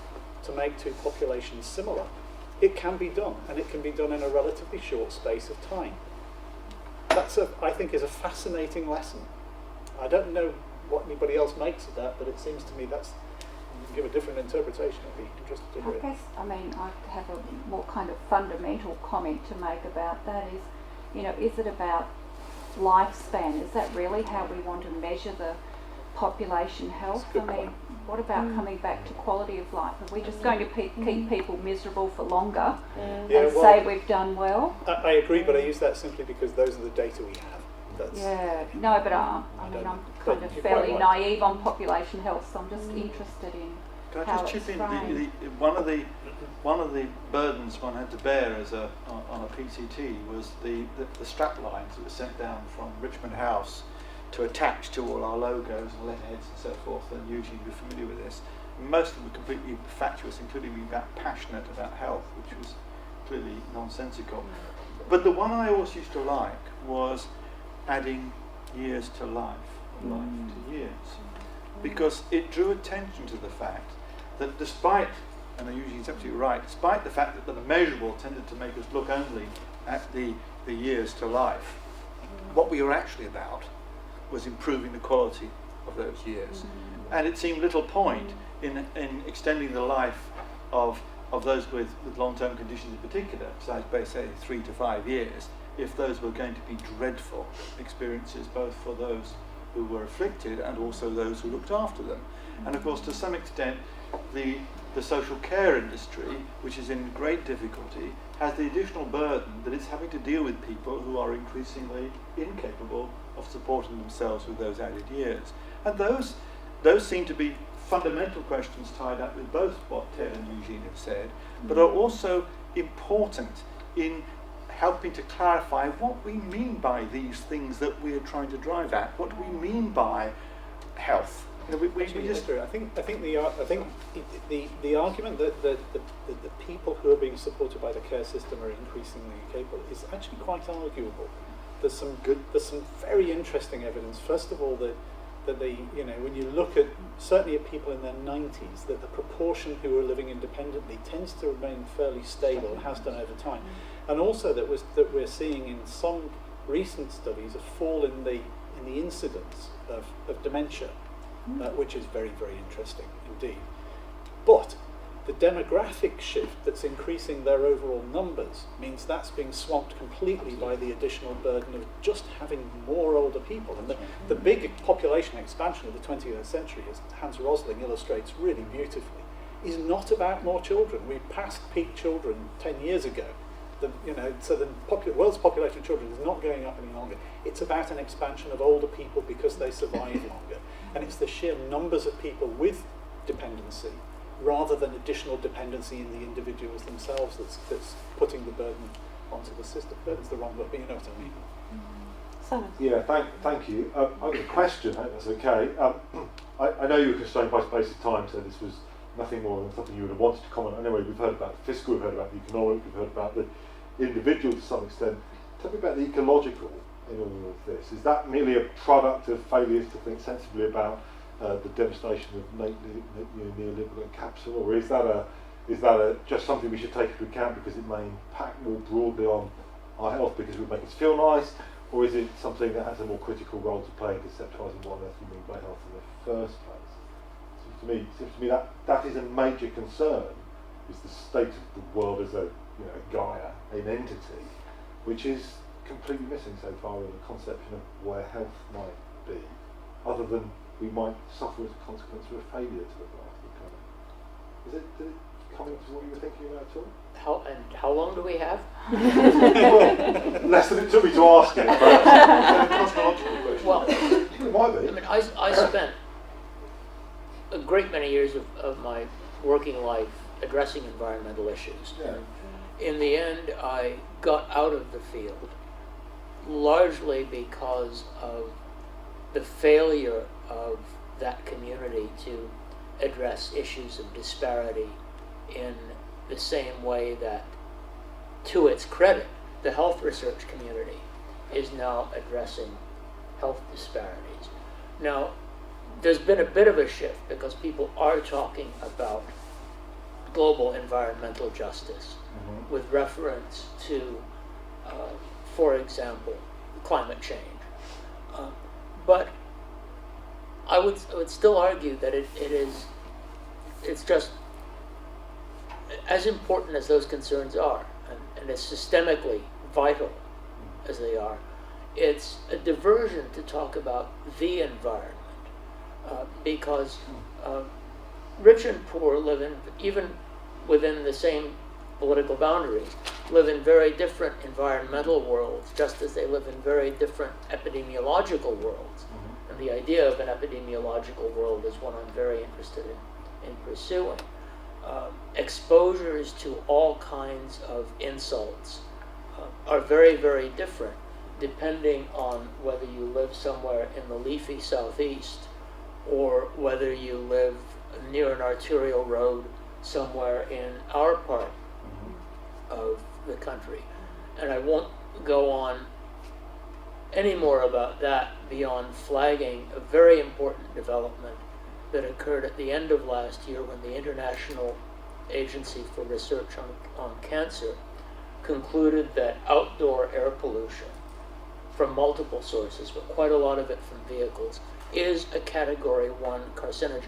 to make two populations similar, it can be done, and it can be done in a relatively short space of time. That's I think is a fascinating lesson. I don't know what anybody else makes of that, but it seems to me that's, you can give a different interpretation. I'd be interested to hear it. I guess, I have a more kind of fundamental comment to make about that is it about lifespan? Is that really how we want to measure the population health? What about coming back to quality of life? Are we just going to keep people miserable for longer and say we've done well? I agree, but I use that simply because those are the data we have. I'm kind of fairly naive on population health, so I'm just interested in Can I how just it's chip in? framed. One of the burdens one had to bear on a PCT was the strap lines that were sent down from Richmond House to attach to all our logos and letterheads and so forth, and usually you're familiar with this. Most of them were completely fatuous, including being that passionate about health, which was clearly nonsensical. But the one I always used to like was adding years to life, or life to years, because it drew attention to the fact that despite, and I usually it's absolutely right, despite the fact that the measurable tended to make us look only at the years to life, what we were actually about was improving the quality of those years. And it seemed little point in extending the life of those with long-term conditions in particular, besides, say, 3 to 5 years, if those were going to be dreadful experiences, both for those who were afflicted and also those who looked after them. And of course, to some extent, the the social care industry, which is in great difficulty, has the additional burden that it's having to deal with people who are increasingly incapable of supporting themselves with those added years. And those seem to be fundamental questions tied up with both what Ted and Eugene have said, but are also important in helping to clarify what we mean by these things that we are trying to drive at. What do we mean by health? You know, we just I think the argument that the people who are being supported by the care system are increasingly capable is actually quite arguable. There's some very interesting evidence. First of all, that they, you know, when you look at, certainly at people in their 90s, that the proportion who are living independently tends to remain fairly stable and has done over time. And also that we're seeing in some recent studies a fall in the incidence of dementia, which is very, very interesting indeed. But the demographic shift that's increasing their overall numbers means that's being swamped completely by the additional burden of just having more older people. And the big population expansion of the 20th century, as Hans Rosling illustrates really beautifully, is not about more children. We passed peak children 10 years ago. So the world's population of children is not going up any longer. It's about an expansion of older people because they survive longer. And it's the sheer numbers of people with dependency rather than additional dependency in the individuals themselves that's putting the burden onto the system. Burden's the wrong word, but you know what I mean. Simon? Yeah, thank you. I've got a question, I hope that's okay. I know you were constrained by space of time, so this was nothing more than something you would have wanted to comment on. Anyway, we've heard about the fiscal, we've heard about the economic, we've heard about the individual to some extent. Tell me about the ecological in all of this. Is that merely a product of failures to think sensibly about the devastation of neoliberal capital, or is that just something we should take into account because it may impact more broadly on our health because it would make us feel nice, or is it something that has a more critical role to play in conceptualising what on earth we mean by health in the first place? It seems to me that is a major concern, is the state of the world as a Gaia, an entity, which is completely missing so far in the conception of where health might be, other than we might suffer as a consequence of a failure to look after the planet. Did it come into what you were thinking about at all? How long do we have? Well, less than it took me to ask it, but it's a cosmological question. Well, it might be. I mean, I spent a great many years of my working life addressing environmental issues. Yeah. In the end, I got out of the field largely because of the failure of that community to address issues of disparity in the same way that, to its credit, the health research community is now addressing health disparities. Now, there's been a bit of a shift because people are talking about global environmental justice with reference to, for example, climate change. But I would still argue that it's just as important as those concerns are, and as systemically vital as they are. It's a diversion to talk about the environment because rich and poor live in, even within the same political boundaries, live in very different environmental worlds, just as they live in very different epidemiological worlds. And the idea of an epidemiological world is one I'm very interested in pursuing. Exposures to all kinds of insults are very, very different depending on whether you live somewhere in the leafy southeast or whether you live near an arterial road somewhere in our part of the country. And I won't go on any more about that beyond flagging a very important development that occurred at the end of last year when the International Agency for Research on Cancer concluded that outdoor air pollution from multiple sources, but quite a lot of it from vehicles, is a Category 1 carcinogen,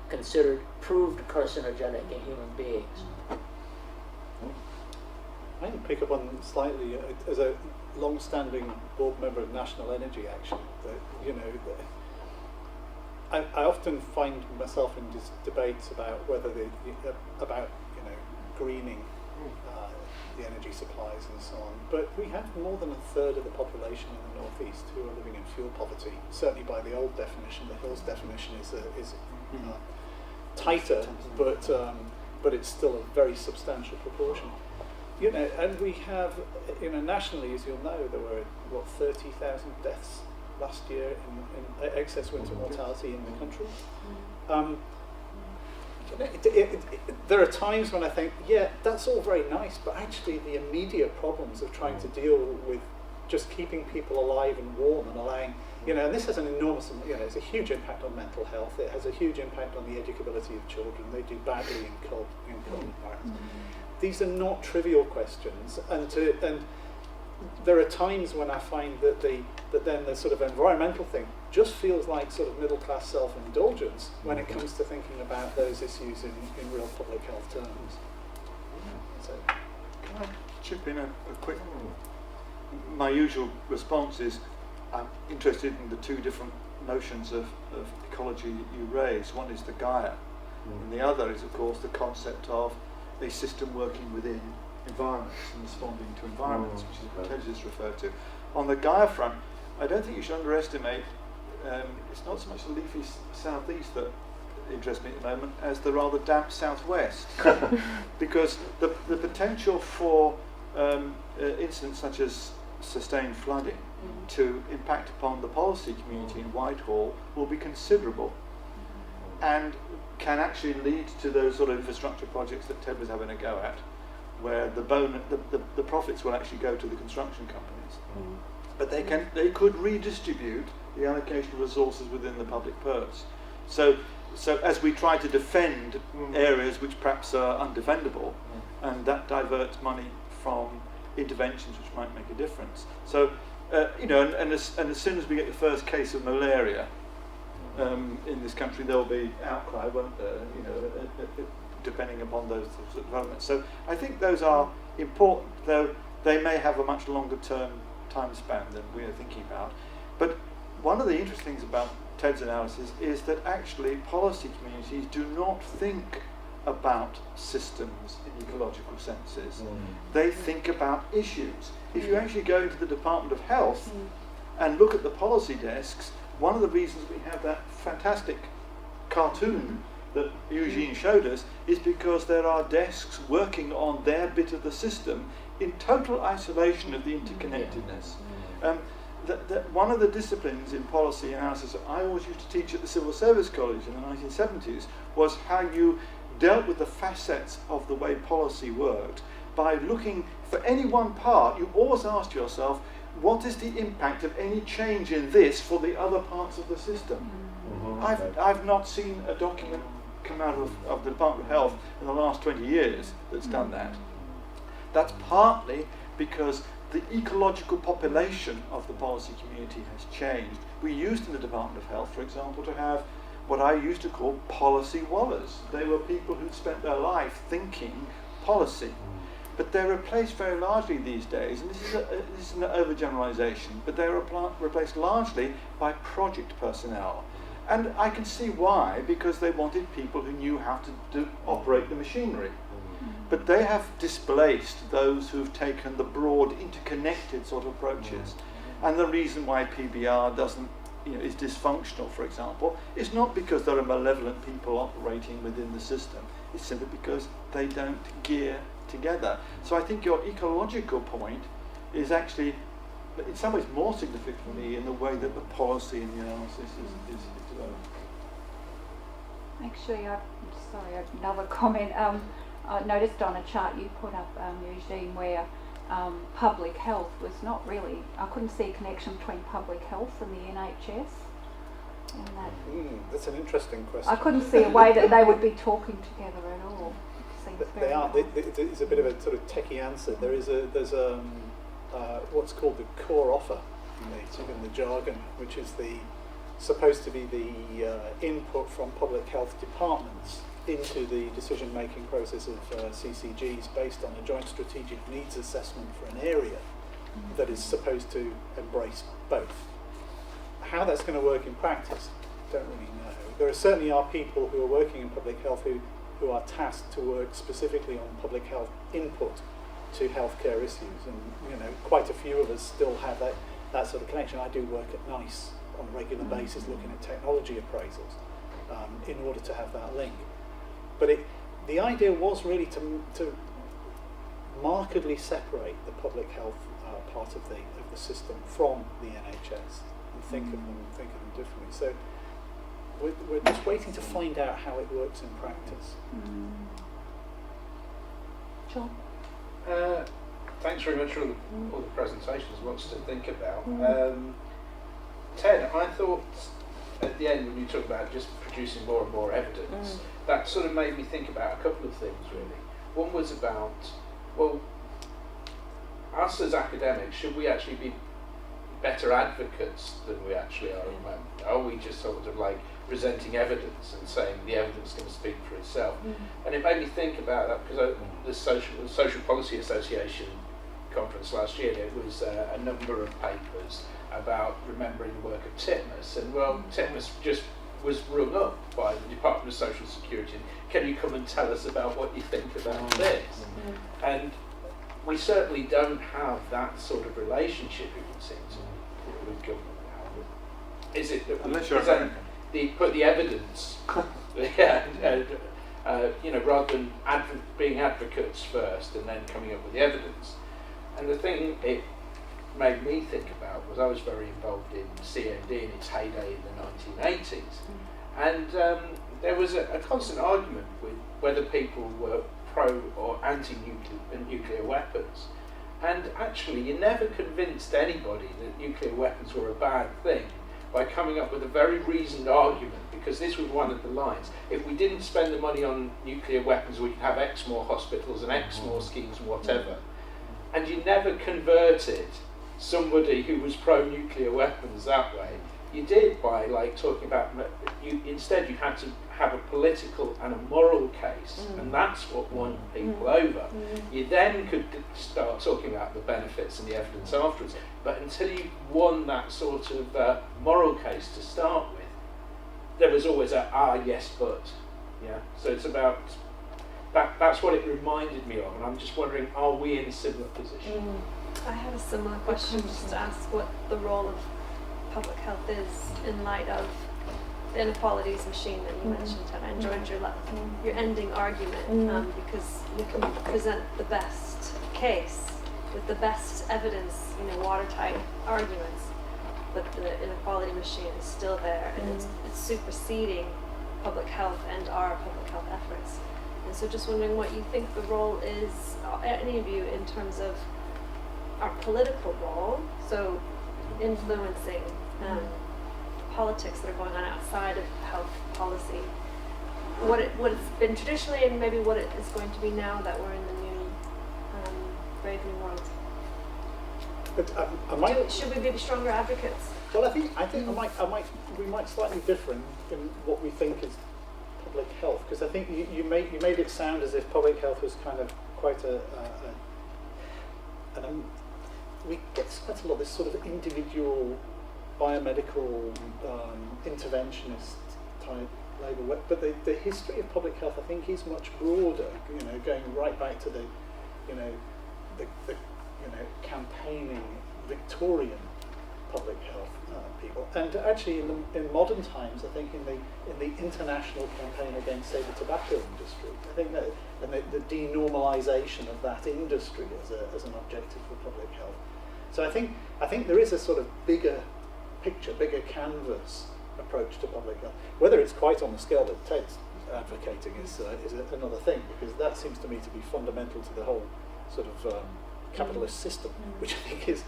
considered proved carcinogenic in human beings. I can pick up on slightly as a long-standing board member of National Energy Action that I often find myself in debates about whether about greening the energy supplies and so on. But we have more than a third of the population in the northeast who are living in fuel poverty. Certainly, by the old definition, the Hills definition is tighter, but it's still a very substantial proportion. And we have, nationally, as you'll know, there were 30,000 deaths last year in excess winter mortality in the country. There are times when I think, yeah, that's all very nice, but actually the immediate problems of trying to deal with just keeping people alive and warm and allowing, and this has an enormous, it's a huge impact on mental health. It has a huge impact on the educability of children. They do badly in cold environments. These are not trivial questions, and there are times when I find that then the sort of environmental thing just feels like sort of middle class self-indulgence when it comes to thinking about those issues in real public health terms. So, can I chip in a quick? My usual response is I'm interested in the two different notions of ecology that you raise. One is the Gaia, and the other is, of course, the concept of a system working within environments and responding to environments, which is what Ted just referred to. On the Gaia front, I don't think you should underestimate, it's not so much the leafy southeast that interests me at the moment as the rather damp southwest. Because the potential for incidents such as sustained flooding to impact upon the policy community in Whitehall will be considerable, and can actually lead to those sort of infrastructure projects that Ted was having a go at, where the profits will actually go to the construction companies, but they could redistribute the allocation of resources within the public purse. So as we try to defend areas which perhaps are undefendable, and that diverts money from interventions which might make a difference. So and as soon as we get the first case of malaria in this country, there will be outcry, won't there? Depending upon those sorts of developments. So I think those are important, though they may have a much longer term time span than we are thinking about. But one of the interesting things about Ted's analysis is that actually policy communities do not think about systems in ecological senses. They think about issues. If you actually go into the Department of Health and look at the policy desks, one of the reasons we have that fantastic cartoon that Eugene showed us is because there are desks working on their bit of the system in total isolation of the interconnectedness. One of the disciplines in policy analysis that I always used to teach at the Civil Service College in the 1970s was how you dealt with the facets of the way policy worked by looking for any one part. You always asked yourself, what is the impact of any change in this for the other parts of the system? I've not seen a document come out of the Department of Health in the last 20 years that's done that. That's partly because the ecological population of the policy community has changed. We used in the Department of Health, for example, to have what I used to call policy wallers. They were people who'd spent their life thinking policy. But they're replaced very largely these days, and this is an overgeneralization, but they're replaced largely by project personnel. And I can see why, because they wanted people who knew how to operate the machinery. But they have displaced those who've taken the broad, interconnected sort of approaches. And the reason why PBR is dysfunctional, for example, is not because there are malevolent people operating within the system. It's simply because they don't gear together. So I think your ecological point is actually, in some ways, more significant for me in the way that the policy and the analysis is developed. Actually, another comment. I noticed on a chart you put up, Eugene, where public health was not really, I couldn't see a connection between public health and the NHS. That's an interesting question. I couldn't see a way that they would be talking together at all. They are. It's a bit of a sort of techie answer. There's what's called the core offer in the jargon, which is supposed to be the input from public health departments into the decision-making process of CCGs based on a joint strategic needs assessment for an area that is supposed to embrace both. How that's going to work in practice, don't really know. There certainly are people who are working in public health who are tasked to work specifically on public health input to healthcare issues, and quite a few of us still have that sort of connection. I do work at NICE on a regular basis looking at technology appraisals in order to have that link. But the idea was really to markedly separate the public health part of the system from the NHS and think of them differently. So we're just waiting to find out how it works in practice. John? Thanks very much for all the presentations. Lots to think about. Ted, I thought at the end when you talked about just producing more and more evidence, that sort of made me think about a couple of things really. One was about, well, us as academics, should we actually be better advocates than we actually are at the moment? Are we just sort of like presenting evidence and saying the evidence is going to speak for itself? And it made me think about that because the Social Policy Association conference last year, there was a number of papers about remembering the work of Titmus, and well, Titmus just was rung up by the Department of Social Security. Can you come and tell us about what you think about this? And we certainly don't have that sort of relationship, it would seem to, with government now. Is it that Unless you're present put the evidence, rather than being advocates first and then coming up with the evidence. And the thing it made me think about was I was very involved in CND in its heyday in the 1980s, and there was a constant argument with whether people were pro or anti-nuclear weapons, and actually you never convinced anybody that nuclear weapons were a bad thing by coming up with a very reasoned argument, because this was one of the lines: if we didn't spend the money on nuclear weapons, we could have X more hospitals and X more schemes and whatever. And you never converted somebody who was pro-nuclear weapons that way. You did by talking about, instead you had to have a political and a moral case, and that's what won people over. You then could start talking about the benefits and the evidence afterwards, but until you won that sort of moral case to start with, there was always yes but. So it's about that's what it reminded me of, and I'm just wondering, are we in a similar position? I have a similar question, just to ask what the role of public health is in light of the inequalities machine that you mentioned, and I enjoyed your ending argument, because you can present the best case with the best evidence, watertight arguments, but the inequality machine is still there, and it's superseding public health and our public health efforts. And so just wondering what you think the role is, any of you, in terms of our political role, so influencing politics that are going on outside of health policy, what it's been traditionally and maybe what it is going to be now that we're in the new brave new world. But Should we be stronger advocates? well, I think we might slightly differ in what we think is public health, because I think you made it sound as if public health was kind of quite we get quite a lot of this sort of individual biomedical interventionist type labour work, but the history of public health, I think, is much broader. Going right back to the campaigning Victorian public health people, and actually in modern times, I think in the international campaign against, say, the tobacco industry, I think that and the denormalisation of that industry as an objective for public health. So I think there is a sort of bigger picture, bigger canvas approach to public health. Whether it's quite on the scale that Ted's advocating is another thing, because that seems to me to be fundamental to the whole sort of capitalist system, which I think is,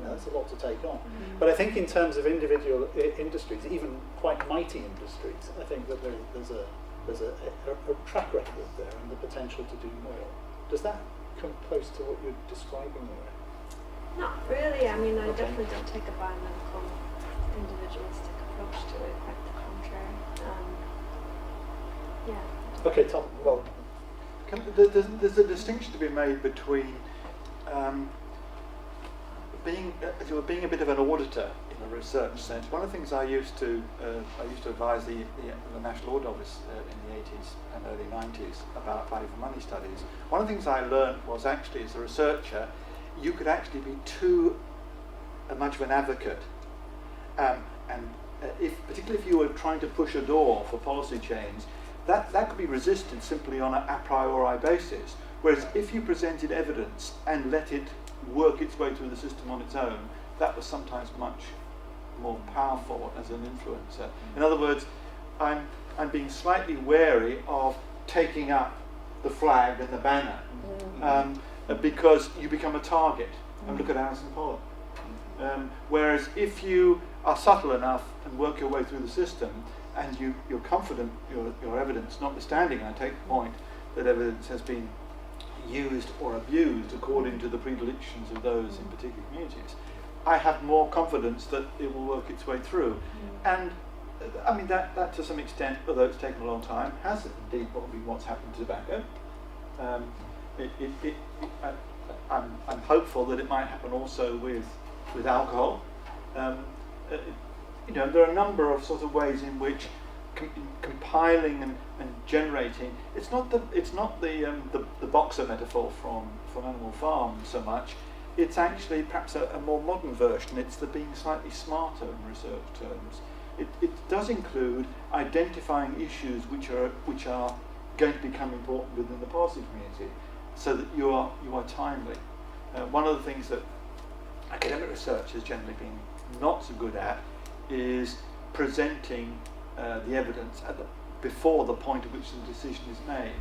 that's a lot to take on. But I think in terms of individual industries, even quite mighty industries, I think that there's a track record there and the potential to do more. Does that come close to what you're describing there? Not really. I mean, I definitely don't take a biomedical individualistic approach to it. Quite the contrary. Okay, Tom. Well, There's a distinction to be made between being a bit of an auditor in a research sense, one of the things I used to advise the National Audit Office in the 80s and early 90s about value for money studies. One of the things I learned was actually, as a researcher, you could actually be too much of an advocate, particularly if you were trying to push a door for policy change, that could be resisted simply on a priori basis. Whereas if you presented evidence and let it work its way through the system on its own, that was sometimes much more powerful as an influencer. In other words, I'm being slightly wary of taking up the flag and the banner because you become a target. And look at Alison Pollock. Whereas if you are subtle enough and work your way through the system and you're confident your evidence, notwithstanding, I take the point that evidence has been used or abused according to the predilections of those in particular communities, I have more confidence that it will work its way through. And I mean that to some extent, although it's taken a long time, has indeed been what's happened to tobacco. I'm hopeful that it might happen also with alcohol. There are a number of sort of ways in which compiling and generating. It's not the boxer metaphor from Animal Farm so much. It's actually perhaps a more modern version. It's the being slightly smarter in research terms. It does include identifying issues which are going to become important within the policy community, so that you are timely. One of the things that academic research has generally been not so good at is presenting the evidence before the point at which the decision is made,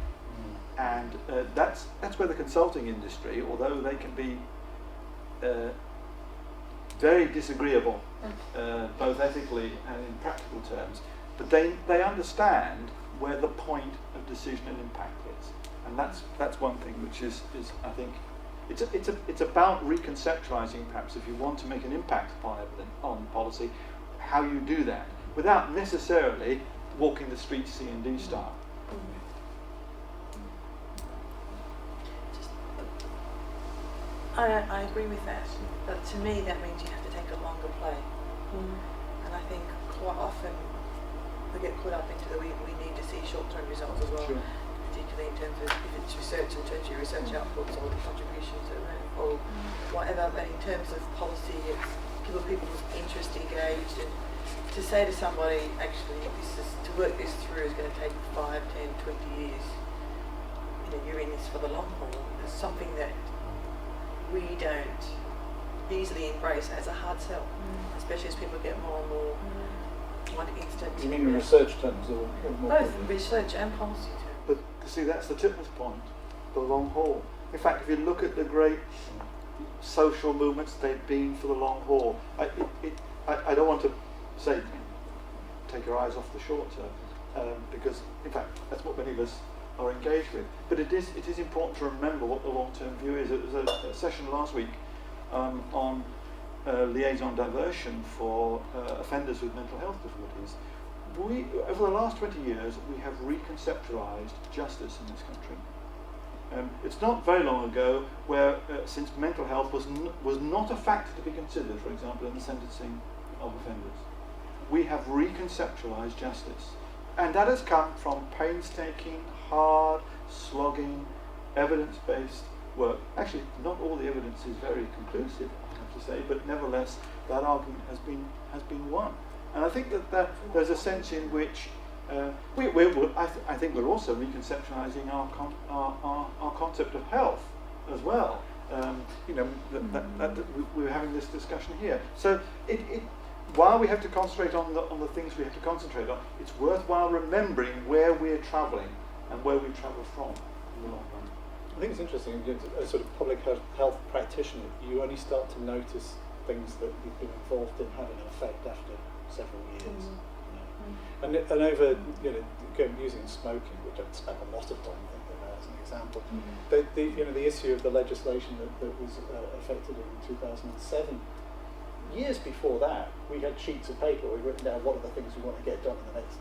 and that's where the consulting industry, although they can be very disagreeable, both ethically and in practical terms, but they understand where the point of decision and impact is, and that's one thing which is I think it's about reconceptualizing, perhaps, if you want to make an impact on policy, how you do that without necessarily walking the streets C&D style. I agree with that, but to me that means you have to take a longer play. And I think quite often we get caught up into we need to see short-term results as well, particularly in terms of if it's research and tertiary research outputs or the contribution to or whatever, but in terms of policy, it's people's interest engaged, and to say to somebody, actually, to work this through is going to take 5, 10, 20 years, you're in this for the long haul, is something that we don't easily embrace as a hard sell, especially as people get more and more want instant. You mean in research terms or both in research and policy terms? But see, that's the tipping point, the long haul. In fact, if you look at the great social movements, they've been for the long haul. I don't want to say take your eyes off the short term, because in fact that's what many of us are engaged with. But it is important to remember what the long-term view is. There was a session last week on liaison diversion for offenders with mental health difficulties. Over the last 20 years, we have reconceptualized justice in this country. It's not very long ago where, since mental health was not a factor to be considered, for example, in the sentencing of offenders, we have reconceptualized justice. And that has come from painstaking, hard, slogging, evidence-based work. Actually, not all the evidence is very conclusive, I have to say, but nevertheless, that argument has been won. And I think that there's a sense in which I think we're also reconceptualizing our concept of health as well. We're having this discussion here. So while we have to concentrate on the things we have to concentrate on, it's worthwhile remembering where we're travelling and where we travel from in the long run. I think it's interesting, as a sort of public health practitioner, you only start to notice things that you've been involved in having an effect after several years. And over, using smoking, which I've spent a lot of time thinking about as an example, the issue of the legislation that was effected in 2007. Years before that, we had sheets of paper. We'd written down what are the things we want to get done in the next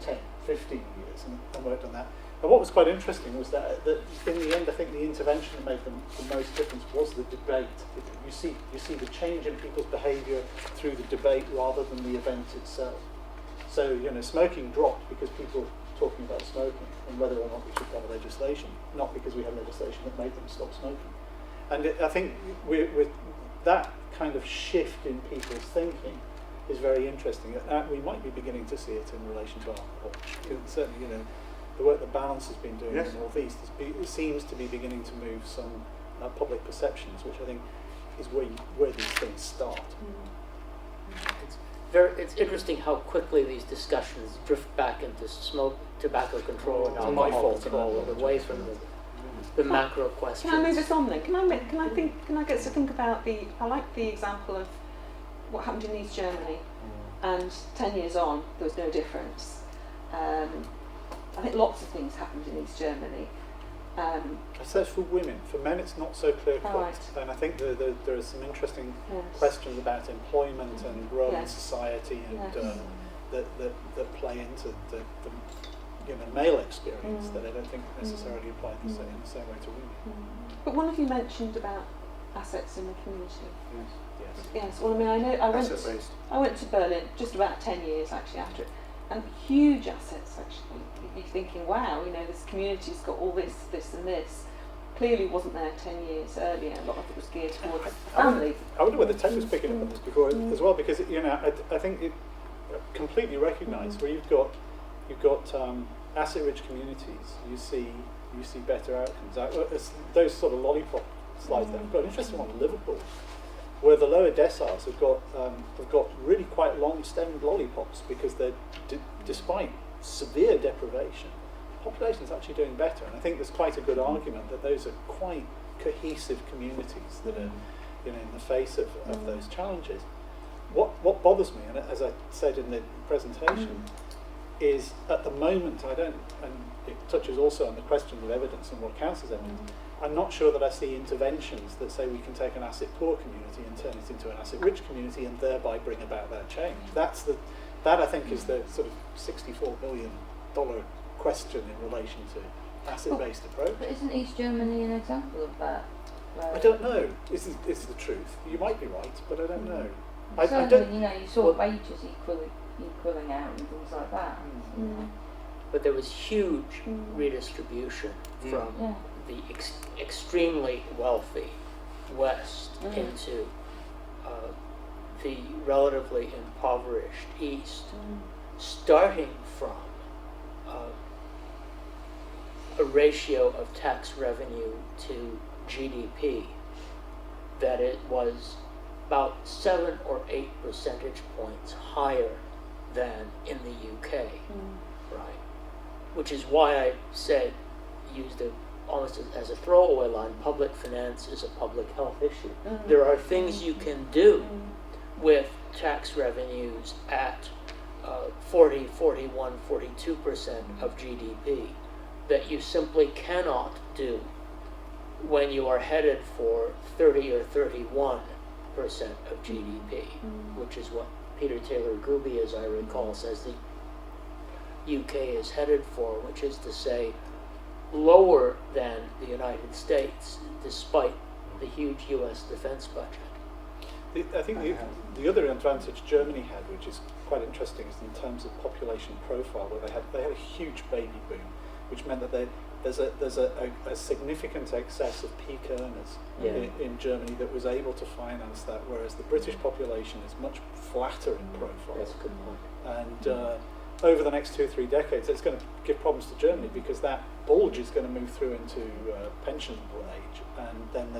10, 15 years, and worked on that. And what was quite interesting was that in the end, I think the intervention that made the most difference was the debate. You see the change in people's behaviour through the debate rather than the event itself. So, you know, smoking dropped because people were talking about smoking and whether or not we should have legislation, not because we had legislation that made them stop smoking. And I think with that kind of shift in people's thinking is very interesting. We might be beginning to see it in relation to alcohol. Certainly, you know, the work that Balance has been doing in the North East seems to be beginning to move some public perceptions, which I think is where these things start. It's interesting how quickly these discussions drift back into smoke, tobacco control, and alcohol control, away from the macro questions. Can I move us on then? Can I get to think about I like the example of what happened in East Germany, and 10 years on there was no difference. I think lots of things happened in East Germany. So that's for women. For men, it's not so clear-cut. Right. And I think there are some interesting questions about employment and role in society, and that play into the male experience that I don't think necessarily apply in the same way to women. But one of you mentioned about assets in the community. Yes. Yes. Well, I mean, I went to Berlin just about 10 years actually after it. And huge assets, actually. You're thinking, wow, you know, this community's got all this, this and this. Clearly wasn't there 10 years earlier. A lot of it was geared towards family. I wonder whether Ted was picking up on this before as well, because, you know, I think it completely recognised where you've got asset-rich communities, you see better outcomes. Those sort of lollipop slides there. I've got an interesting one in Liverpool, where the lower deciles have got really quite long-stemmed lollipops because they're, despite severe deprivation, the population's actually doing better. And I think there's quite a good argument that those are quite cohesive communities that are, you know, in the face of those challenges. What bothers me, and as I said in the presentation, is at the moment and it touches also on the question of evidence and what counts as evidence. I'm not sure that I see interventions that say we can take an asset-poor community and turn it into an asset-rich community and thereby bring about that change. That I think is the sort of $64 billion question in relation to asset-based approach. But isn't East Germany an example of that? I don't know. Is the truth? You might be right, but I don't know. Certainly, you know, you saw wages equaling out and things like that. But there was huge redistribution from the extremely wealthy West into the relatively impoverished East, starting from a ratio of tax revenue to GDP that it was about 7 or 8 percentage points higher than in the UK, right? Which is why I said, used it almost as a throwaway line, public finance is a public health issue. There are things you can do with tax revenues at 40, 41, 42% of GDP that you simply cannot do when you are headed for 30 or 31% of GDP, which is what Peter Taylor Gooby, as I recall, says the UK is headed for, which is to say lower than the United States, despite the huge US defense budget. I think the other advantage Germany had, which is quite interesting, is in terms of population profile, where they had a huge baby boom, which meant that there's a significant excess of peak earners in Germany that was able to finance that, whereas the British population is much flatter in profile. That's a good point. And over the next 2 or 3 decades, it's going to give problems to Germany because that bulge is going to move through into pensionable age, and then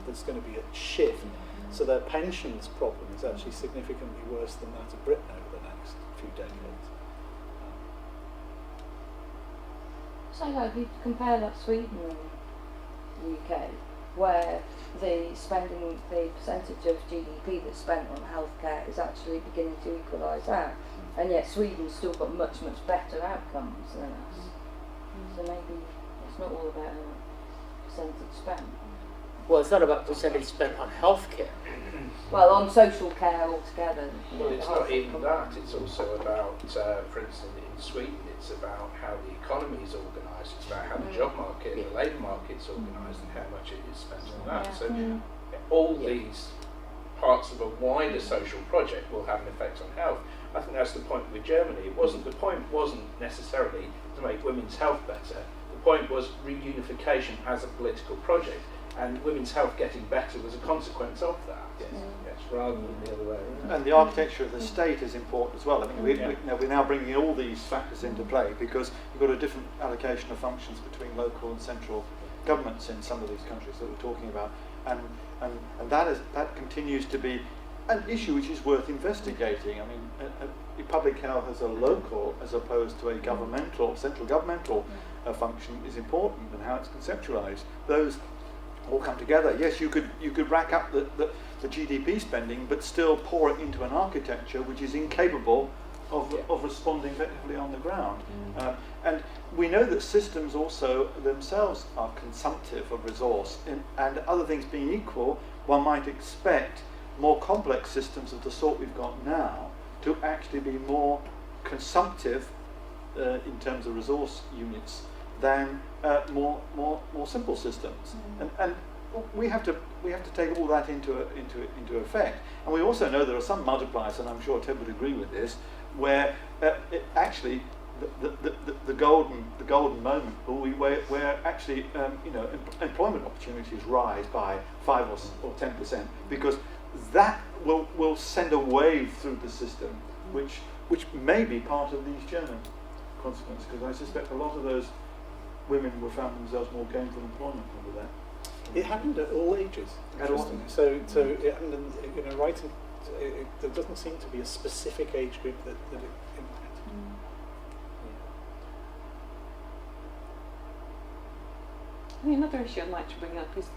there's going to be a shift. So their pensions problem is actually significantly worse than that of Britain over the next few decades. So if you compare that Sweden and the UK, where the percentage of GDP that's spent on healthcare is actually beginning to equalise out, and yet Sweden's still got much better outcomes than us. So maybe it's not all about percentage spent. Well, it's not about percentage spent on healthcare. Well, on social care altogether. Well, it's not even that. It's also about, for instance, in Sweden, it's about how the economy is organised. It's about how the job market, the labour market is organised, and how much it is spent on that. So all these parts of a wider social project will have an effect on health. I think that's the point with Germany. The point wasn't necessarily to make women's health better. The point was reunification as a political project, and women's health getting better was a consequence of that. Yes, rather than the other way around. And the architecture of the state is important as well. I mean, we're now bringing all these factors into play because you've got a different allocation of functions between local and central governments in some of these countries that we're talking about, and that continues to be an issue which is worth investigating. I mean, public health as a local as opposed to a governmental, central governmental function is important, and how it's conceptualised. Those all come together. Yes, you could rack up the GDP spending, but still pour it into an architecture which is incapable of responding effectively on the ground. And we know that systems also themselves are consumptive of resource, and other things being equal, one might expect more complex systems of the sort we've got now to actually be more consumptive in terms of resource units than more simple systems. And we have to take all that into effect. And we also know there are some multipliers, and I'm sure Ted would agree with this, where actually the golden moment will be where actually employment opportunities rise by 5 or 10%, because that will send a wave through the system, which may be part of these German consequences, because I suspect a lot of those women were found themselves more gainful employment under that. It happened at all ages. So it happened there doesn't seem to be a specific age group that it impacted. I think another issue I'd like to bring up is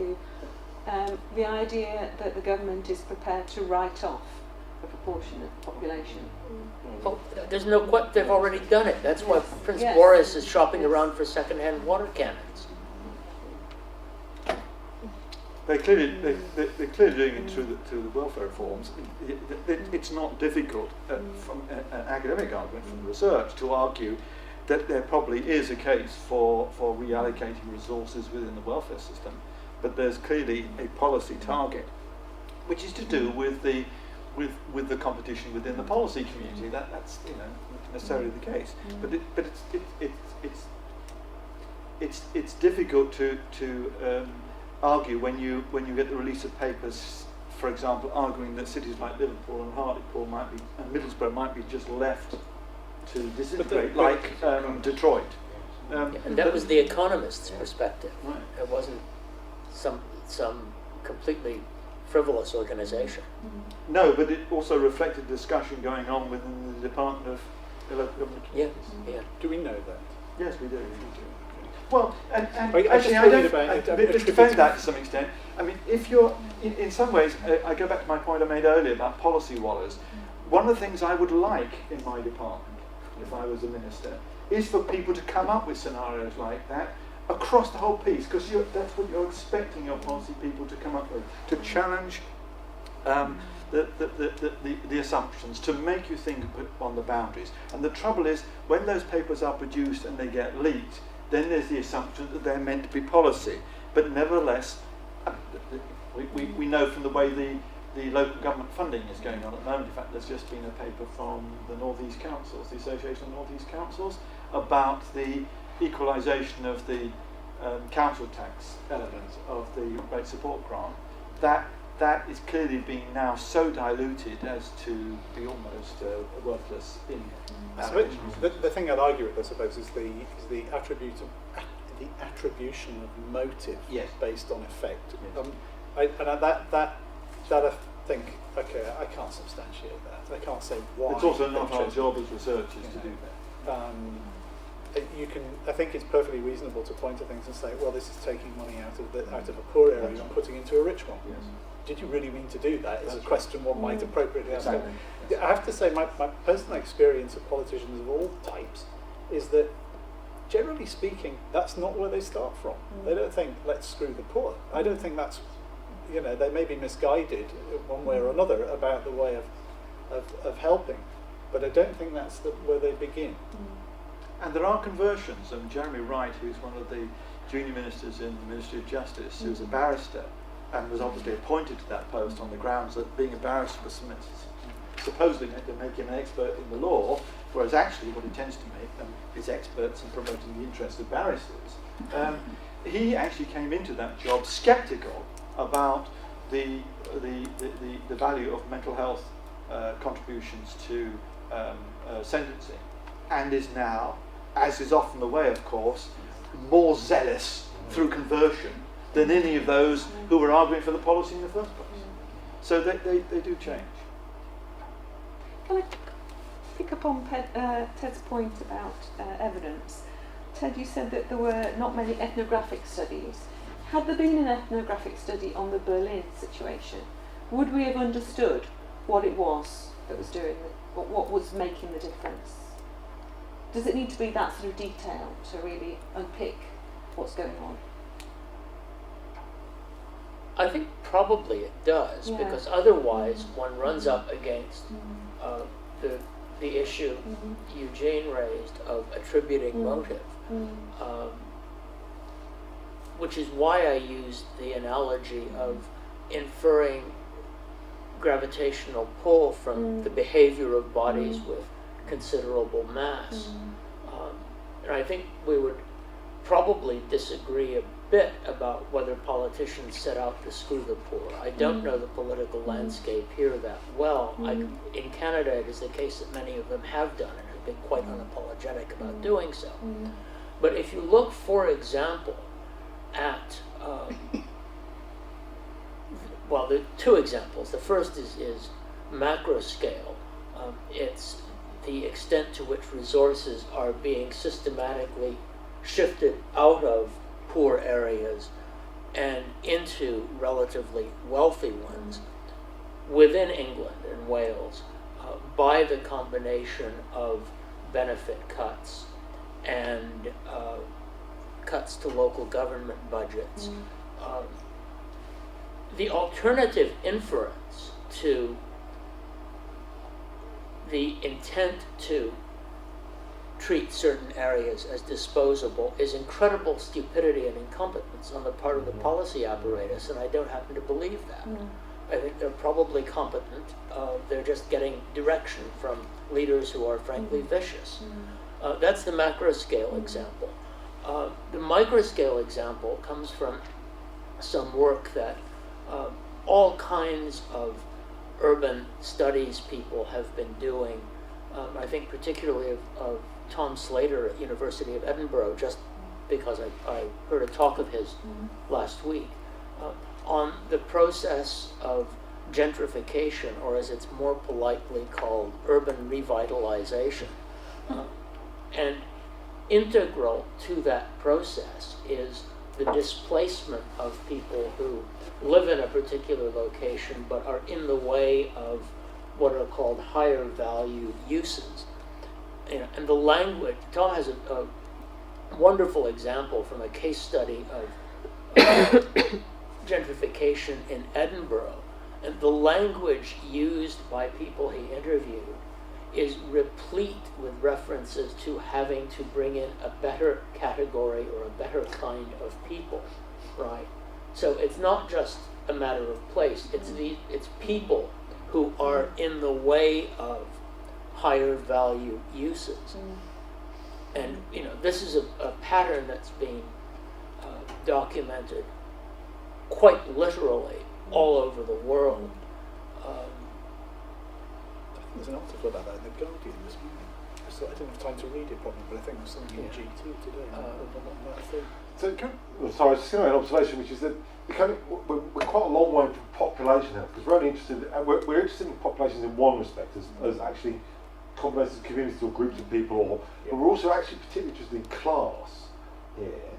the idea that the government is prepared to write off a proportion of the population. Well, there's no question, they've already done it. That's why Prince Yes. Boris is shopping around for second-hand water cannons. They're clearly doing it through the welfare reforms. It's not difficult from an academic argument, from research, to argue that there probably is a case for reallocating resources within the welfare system, but there's clearly a policy target, which is to do with the competition within the policy community. That's not necessarily the case, but it's difficult to argue when you get the release of papers, for example, arguing that cities like Liverpool and Hartlepool and Middlesbrough might be just left to disintegrate, like Detroit. And that was the economist's perspective. Right. It wasn't some completely frivolous organization. No, but it also reflected discussion going on within the Department of Local Government. Yeah, yeah. Do we know that? Yes, we do. Well, and I actually, just I worried don't about defend that to some extent. I mean, if you're, in some ways, I go back to my point I made earlier about policy wallers. One of the things I would like in my department, if I was a minister, is for people to come up with scenarios like that across the whole piece, because that's what you're expecting your policy people to come up with, to challenge the assumptions, to make you think on the boundaries. And the trouble is, when those papers are produced and they get leaked, then there's the assumption that they're meant to be policy. But nevertheless, we know from the way the local government funding is going on at the moment. In fact, there's just been a paper from the North East Councils, the Association of North East Councils, about the equalisation of the council tax element of the rate support grant. That is clearly being now so diluted as to be almost worthless in So the thing I'd argue with, I suppose, is the attribution of motive based on effect. Yes. I think, okay, I can't substantiate that. I can't say why. It's also not our job as researchers to do that. I think it's perfectly reasonable to point to things and say, well, this is taking money out of a poor area and putting into a rich one. Yes. Did you really mean to do that? Is a question one might appropriately ask. Exactly. I have to say, my personal experience of politicians of all types is that, generally speaking, that's not where they start from. They don't think, let's screw the poor. I don't think that's you know, they may be misguided one way or another about the way of helping, but I don't think that's where they begin. And there are conversions, and Jeremy Wright, who's one of the junior ministers in the Ministry of Justice, who's a barrister, and was obviously appointed to that post on the grounds that being a barrister was supposedly meant to make him an expert in the law, whereas actually what he tends to make them is experts in promoting the interests of barristers. He actually came into that job sceptical about the value of mental health contributions to sentencing, and is now, as is often the way, of course, more zealous through conversion than any of those who were arguing for the policy in the first place. So they do change. Can I pick up on Ted's point about evidence? Ted, you said that there were not many ethnographic studies. Had there been an ethnographic study on the Berlin situation, would we have understood what it was that was doing what was making the difference? Does it need to be that sort of detail to really unpick what's going on? I think probably it does, Yeah. because otherwise one runs up against the issue Eugene raised of attributing motive, which is why I used the analogy of inferring gravitational pull from the behavior of bodies with considerable mass. And I think we would probably disagree a bit about whether politicians set out to screw the poor. I don't know the political landscape here that well. In Canada, it is the case that many of them have done and have been quite unapologetic about doing so. But if you look, for example, at well, there are two examples. The first is macro scale. It's the extent to which resources are being systematically shifted out of poor areas and into relatively wealthy ones within England and Wales by the combination of benefit cuts and cuts to local government budgets. The alternative inference to the intent to treat certain areas as disposable is incredible stupidity and incompetence on the part of the policy apparatus, and I don't happen to believe that. I think they're probably competent. They're just getting direction from leaders who are frankly vicious. That's the macro scale example. The micro scale example comes from some work that all kinds of urban studies people have been doing. I think particularly of Tom Slater at University of Edinburgh, just because I heard a talk of his last week, on the process of gentrification, or as it's more politely called, urban revitalization. And integral to that process is the displacement of people who live in a particular location but are in the way of what are called higher value uses. And the language, Tom has a wonderful example from a case study of gentrification in Edinburgh. And the language used by people he interviewed is replete with references to having to bring in a better category or a better kind of people, right? So it's not just a matter of place, it's people who are in the way of higher value uses. And this is a pattern that's being documented quite literally all over the world. There's an article about that in The Guardian this morning. So I didn't have time to read it probably, but I think there's something in GT today on that thing. So, sorry, I was just going to make an observation, which is that we're quite a long way from population health, because we're only interested, we're interested in populations in one respect, as actually combinations of communities or groups of people, but we're also actually particularly interested in class here,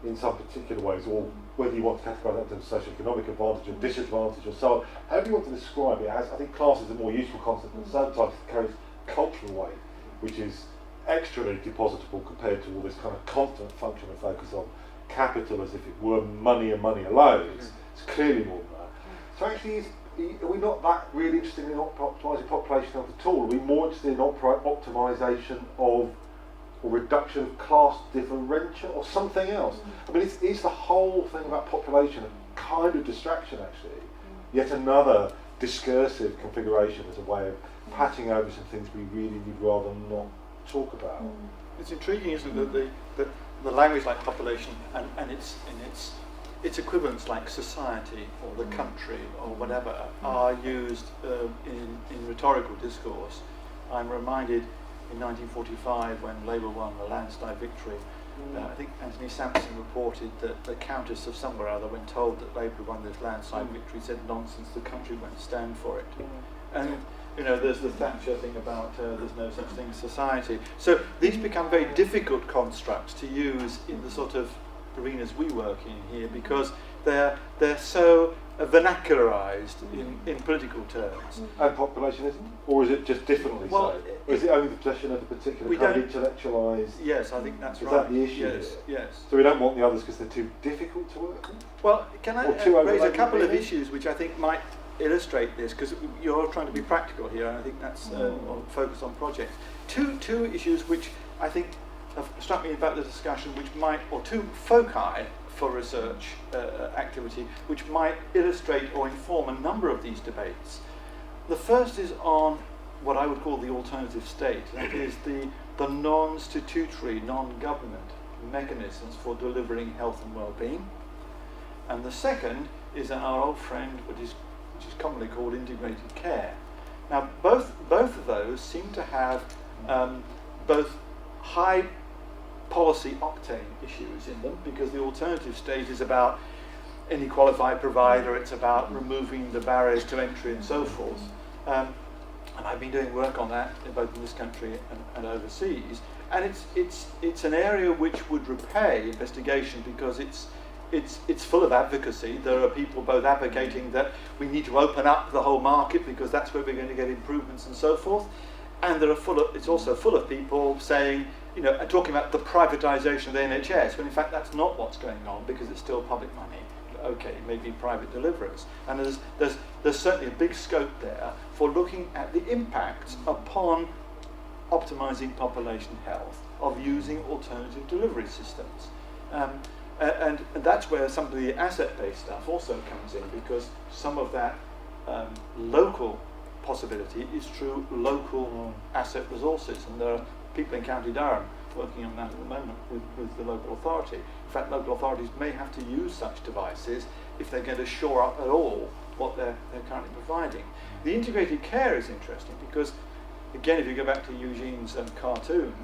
in some particular ways, or whether you want to categorise that in terms of socioeconomic advantage or disadvantage or so on. However you want to describe it, as I think class is a more useful concept than sometimes it carries cultural weight, which is extremely depositable compared to all this kind of constant function of focus on capital as if it were money and money alone. It's clearly more than that. So actually, are we not that really interested in optimising population health at all? Are we more interested in optimisation of or reduction of class differential or something else? I mean, is the whole thing about population a kind of distraction actually? Yet another discursive configuration as a way of patching over some things we really would rather not talk about. It's intriguing, isn't it, that the language like population and its equivalents like society or the country or whatever are used in rhetorical discourse. I'm reminded in 1945 when Labour won the landslide victory, I think Anthony Sampson reported that the Countess of somewhere or other, when told that Labour won this landslide victory, said, "Nonsense, the country won't stand for it." And you know, there's the Thatcher thing about there's no such thing as society. So these become very difficult constructs to use in the sort of arenas we work in here, because they're so vernacularised in political terms. And populationism? Or is it just differently Well, so? Or is it only the possession of a particular we kind of don't- intellectualised? Yes, I think that's Is right. that the issue Yes, here? yes. So we don't want the others because they're too difficult to work with? Well, can I Or too raise a overlapping couple of maybe? issues which I think might illustrate this, because you're trying to be practical here, and I think that's focus on projects. Two issues which I think have struck me about the discussion, which might, or two foci for research activity, which might illustrate or inform a number of these debates. The first is on what I would call the alternative state, that is the non-statutory, non-government mechanisms for delivering health and well-being. And the second is our old friend, which is commonly called integrated care. Now, both of those seem to have both high policy octane issues in them, because the alternative state is about any qualified provider, it's about removing the barriers to entry and so forth. And I've been doing work on that both in this country and overseas, and it's an area which would repay investigation, because it's full of advocacy. There are people both advocating that we need to open up the whole market because that's where we're going to get improvements and so forth, and it's also full of people saying, you know, talking about the privatisation of the NHS, when in fact that's not what's going on, because it's still public money. Okay, maybe private deliverers, and there's certainly a big scope there for looking at the impacts upon optimising population health of using alternative delivery systems. And that's where some of the asset-based stuff also comes in, because some of that local possibility is through local asset resources, and there are people in County Durham working on that at the moment with the local authority. In fact, local authorities may have to use such devices if they're going to shore up at all what they're currently providing. The integrated care is interesting because, again, if you go back to Eugene's cartoon,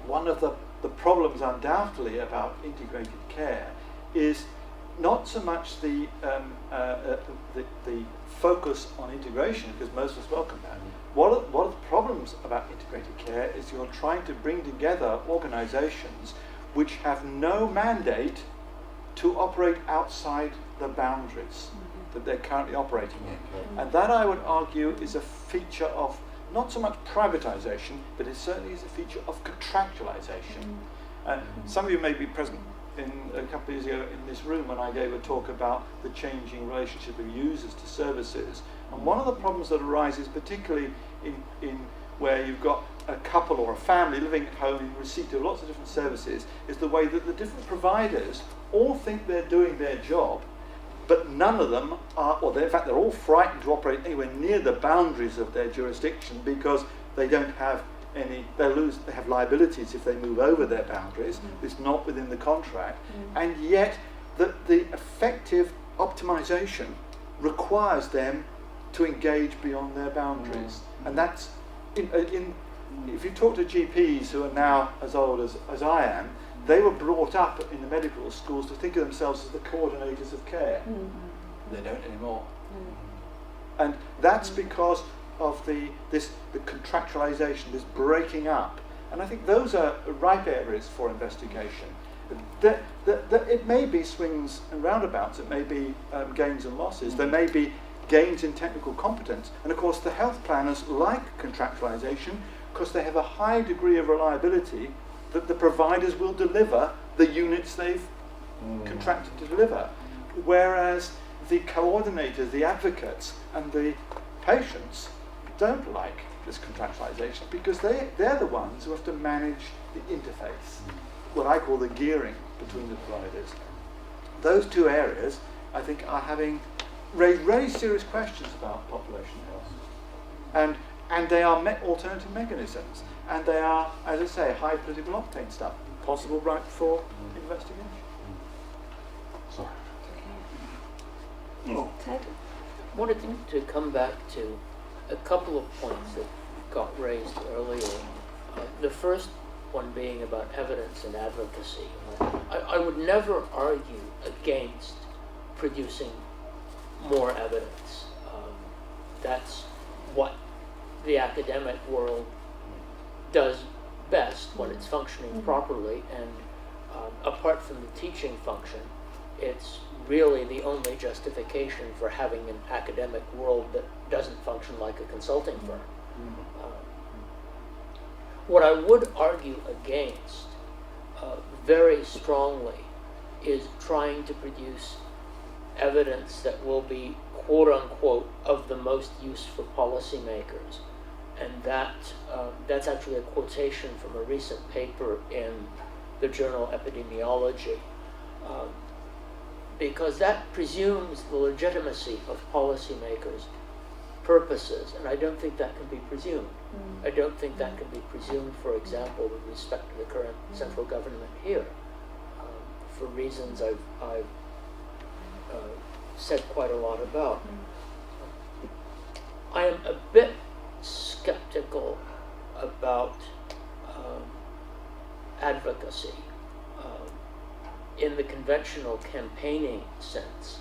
one of the problems undoubtedly about integrated care is not so much the focus on integration, because most of us welcome that. One of the problems about integrated care is you're trying to bring together organisations which have no mandate to operate outside the boundaries that they're currently operating in. And that, I would argue, is a feature of not so much privatisation, but it certainly is a feature of contractualisation. Some of you may be present in a couple of years ago in this room when I gave a talk about the changing relationship of users to services. And one of the problems that arises, particularly in where you've got a couple or a family living at home in receipt of lots of different services, is the way that the different providers all think they're doing their job, but none of them are, or in fact they're all frightened to operate anywhere near the boundaries of their jurisdiction, because they don't have any, they have liabilities if they move over their boundaries. It's not within the contract, and yet the effective optimization requires them to engage beyond their boundaries. And that's if you talk to GPs who are now as old as I am, they were brought up in the medical schools to think of themselves as the coordinators of care. They don't anymore. And that's because of the contractualization, this breaking up. And I think those are ripe areas for investigation. It may be swings and roundabouts, it may be gains and losses, there may be gains in technical competence. And of course the health planners like contractualization because they have a high degree of reliability that the providers will deliver the units they've contracted to deliver. Whereas the coordinators, the advocates, and the patients don't like this contractualization because they're the ones who have to manage the interface, what I call the gearing between the providers. Those two areas, I think, are having raised very serious questions about population health. And they are alternative mechanisms. And they are, as I say, high political octane stuff, possible right for investigation. Sorry. Ted? Wanted to come back to a couple of points that got raised earlier. The first one being about evidence and advocacy. I would never argue against producing more evidence. That's what the academic world does best when it's functioning properly, and apart from the teaching function, it's really the only justification for having an academic world that doesn't function like a consulting firm. What I would argue against very strongly is trying to produce evidence that will be quote unquote of the most use for policymakers. And that's actually a quotation from a recent paper in the journal Epidemiology, because that presumes the legitimacy of policymakers' purposes, and I don't think that can be presumed. I don't think that can be presumed, for example, with respect to the current central government here, for reasons I've said quite a lot about. I am a bit skeptical about advocacy in the conventional campaigning sense.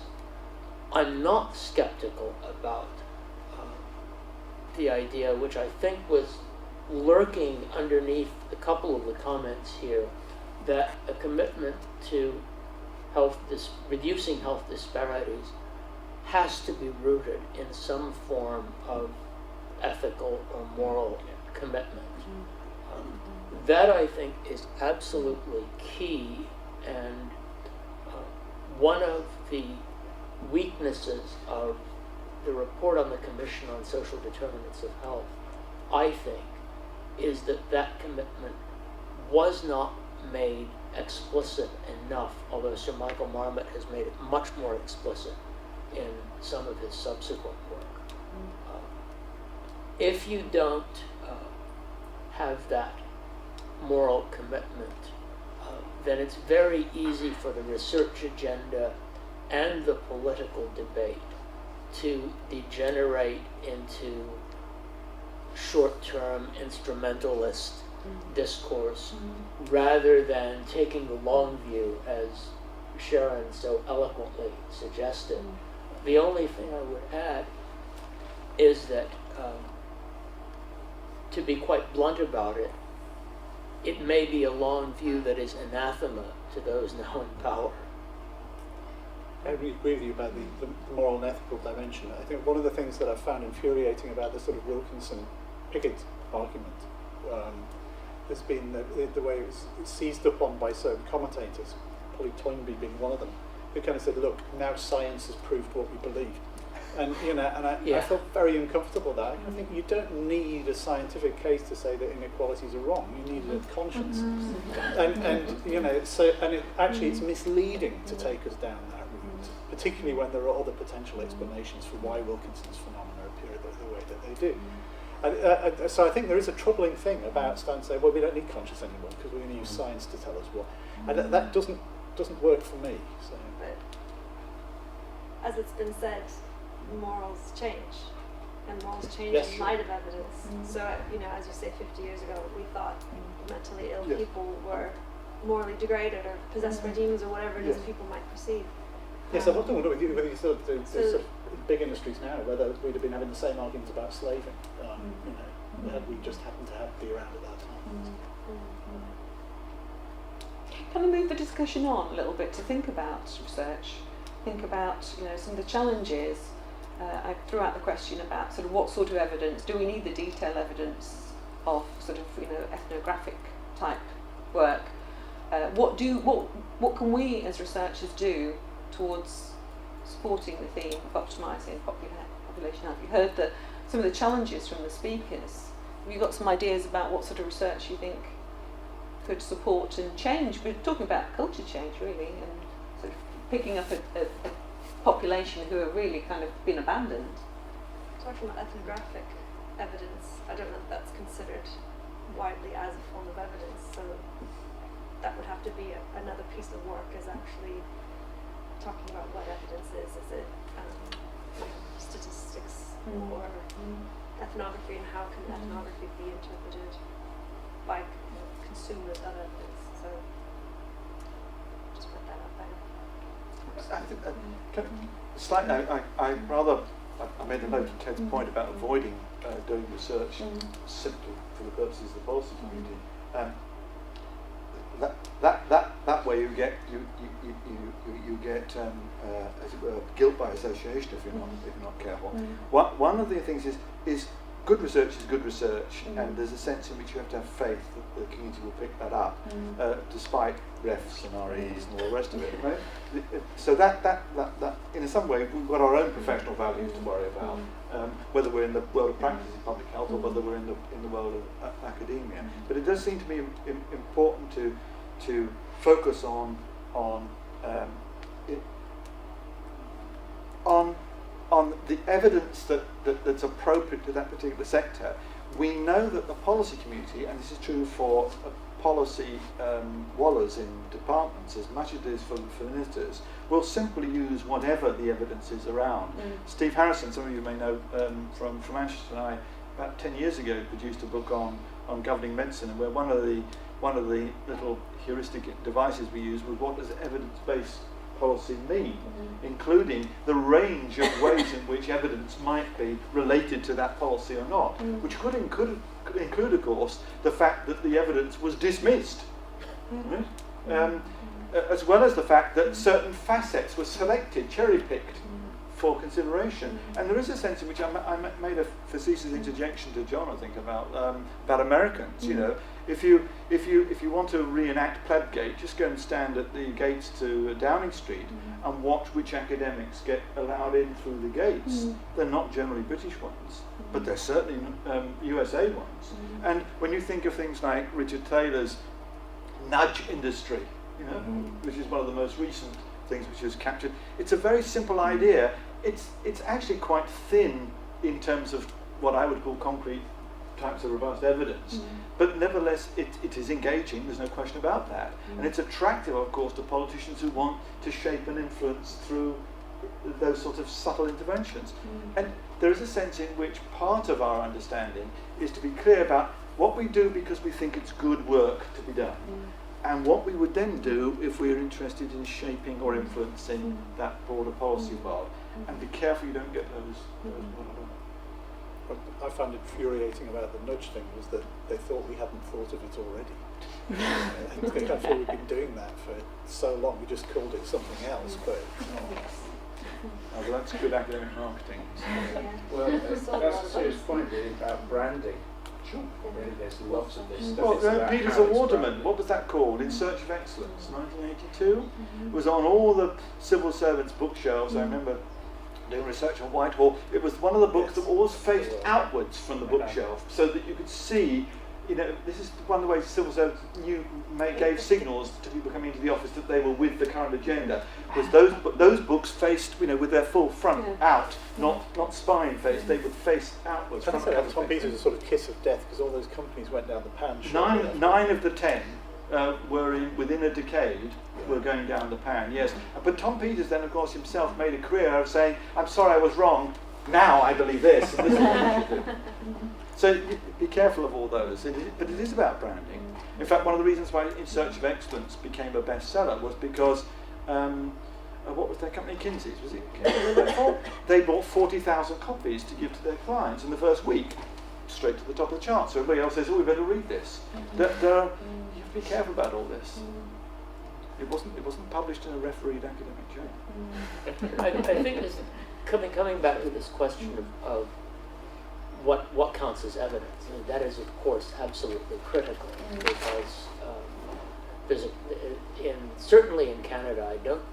I'm not skeptical about the idea, which I think was lurking underneath a couple of the comments here, that a commitment to reducing health disparities has to be rooted in some form of ethical or moral commitment. That, I think, is absolutely key, and one of the weaknesses of the report on the Commission on Social Determinants of Health, I think, is that that commitment was not made explicit enough, although Sir Michael Marmot has made it much more explicit in some of his subsequent work. If you don't have that moral commitment, then it's very easy for the research agenda and the political debate to degenerate into short-term instrumentalist discourse rather than taking the long view, as Sharon so eloquently suggested. The only thing I would add is that, to be quite blunt about it, it may be a long view that is anathema to those now in power. I really agree with you about the moral and ethical dimension. I think one of the things that I found infuriating about the sort of Wilkinson-Pickett argument has been the way it was seized upon by certain commentators, probably Toynbee being one of them, who kind of said, look, now science has proved what we believed. And I felt very uncomfortable with that. I think you don't need a scientific case to say that inequalities are wrong. You need a conscience. Actually it's misleading to take us down that route, particularly when there are other potential explanations for why Wilkinson's phenomena appear the way that they do. So I think there is a troubling thing about starting to say, well, we don't need conscience anymore because we're going to use science to tell us what. And that doesn't work for me. So. But as it's been said, morals change, and morals change in light of evidence. So, as you say, 50 years ago, we thought mentally ill people were morally degraded or possessed by demons or whatever it is people might perceive. Yes, I've often wondered with these sort of big industries now, whether we'd have been having the same arguments about slaving, had we just happened to be around at that time. Can I move the discussion on a little bit to think about research? Think about some of the challenges. I threw out the question about sort of what sort of evidence do we need, the detailed evidence of sort of ethnographic type work. What can we as researchers do towards supporting the theme of optimising population health. You heard some of the challenges from the speakers. Have you got some ideas about what sort of research you think could support and change? We're talking about culture change, really, and sort of picking up a population who have really kind of been abandoned. Talking about ethnographic evidence, I don't know if that's considered widely as a form of evidence, so that would have to be another piece of work, is actually talking about what evidence is. Is it statistics or ethnography, and how can ethnography be interpreted by consumers of evidence? So just put that out there. I think, I made a note of Ted's point about avoiding doing research simply for the purposes of the policy community. That way you get as it were, guilt by association if you're not careful. One of the things is good research is good research, and there's a sense in which you have to have faith that the community will pick that up, despite refs and REs and all the rest of it. Right? So that in some way we've got our own professional values to worry about, whether we're in the world of practice in public health or whether we're in the world of academia. But it does seem to me important to focus on the evidence that's appropriate to that particular sector. We know that the policy community, and this is true for policy wallers in departments as much as it is for ministers, will simply use whatever the evidence is around. Steve Harrison, some of you may know from Manchester, and I, about 10 years ago, produced a book on governing medicine, and where one of the little heuristic devices we use was, what does evidence-based policy mean, including the range of ways in which evidence might be related to that policy or not, which could include, of course, the fact that the evidence was dismissed, right? As well as the fact that certain facets were selected, cherry-picked for consideration. And there is a sense in which I made a facetious interjection to John, I think, about Americans. You know, if you want to reenact Plebgate, just go and stand at the gates to Downing Street and watch which academics get allowed in through the gates. They're not generally British ones, but they're certainly USA ones. And when you think of things like Richard Taylor's nudge industry, you know, which is one of the most recent things which is captured, it's a very simple idea. It's actually quite thin in terms of what I would call concrete types of robust evidence, but nevertheless it is engaging, there's no question about that, and it's attractive, of course, to politicians who want to shape and influence through those sorts of subtle interventions. And there is a sense in which part of our understanding is to be clear about what we do because we think it's good work to be done, and what we would then do if we are interested in shaping or influencing that broader policy world. And be careful you don't get those What I found infuriating about the nudge thing was that they thought we hadn't thought of it already. I think I feel we've been doing that for so long, we just called it something else, but it's not. Oh, well, that's good academic marketing. Well, that's a serious point really about branding. Sure. Really, there's lots of this stuff. Well, Peter's a Waterman, what was that called? In Search of Excellence, 1982? It was on all the civil servants' bookshelves. I remember doing research on Whitehall. It was one of the books that always faced outwards from the bookshelf, so that you could see, you know, this is one of the ways civil servants gave signals to people coming into the office that they were with the current agenda, because those books faced, you know, with their full front out, not spine faced. They would face outwards. I think Tom Peters is a sort of kiss of death, because all those companies went down the pan. Nine of the 10 were within a decade were going down the pan, yes. But Tom Peters then, of course, himself made a career of saying, I'm sorry I was wrong, now I believe this, and this is what you should do. So be careful of all those, but it is about branding. In fact, one of the reasons why In Search of Excellence became a bestseller was because, what was their company, Kinsey's, was it? They bought 40,000 copies to give to their clients in the first week, straight to the top of the chart. So everybody else says, oh, we better read this. You have to be careful about all this. It wasn't published in a refereed academic journal. I think this, coming back to this question of what counts as evidence, and that is, of course, absolutely critical, because there's certainly in Canada, I don't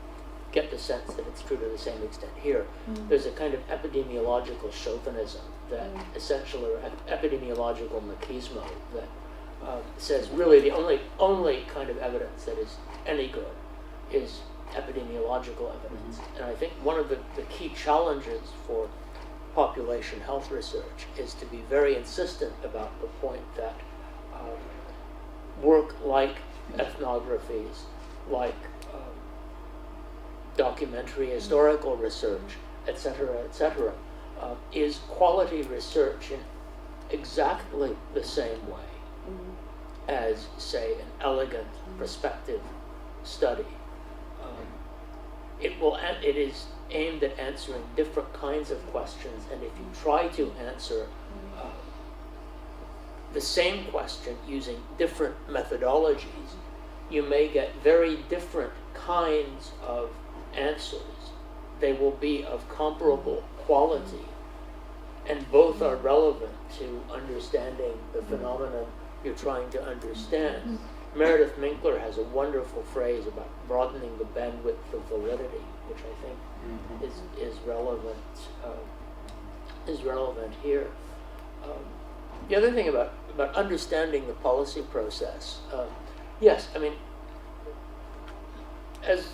get the sense that it's true to the same extent here. There's a kind of epidemiological chauvinism that essentially, or epidemiological machismo that says really the only kind of evidence that is any good is epidemiological evidence. And I think one of the key challenges for population health research is to be very insistent about the point that work like ethnographies, like documentary historical research, etc., is quality research in exactly the same way as, say, an elegant prospective study. It is aimed at answering different kinds of questions, and if you try to answer the same question using different methodologies, you may get very different kinds of answers. They will be of comparable quality, and both are relevant to understanding the phenomenon you're trying to understand. Meredith Minkler has a wonderful phrase about broadening the bandwidth of validity, which I think is relevant here. The other thing about understanding the policy process, yes, I mean, as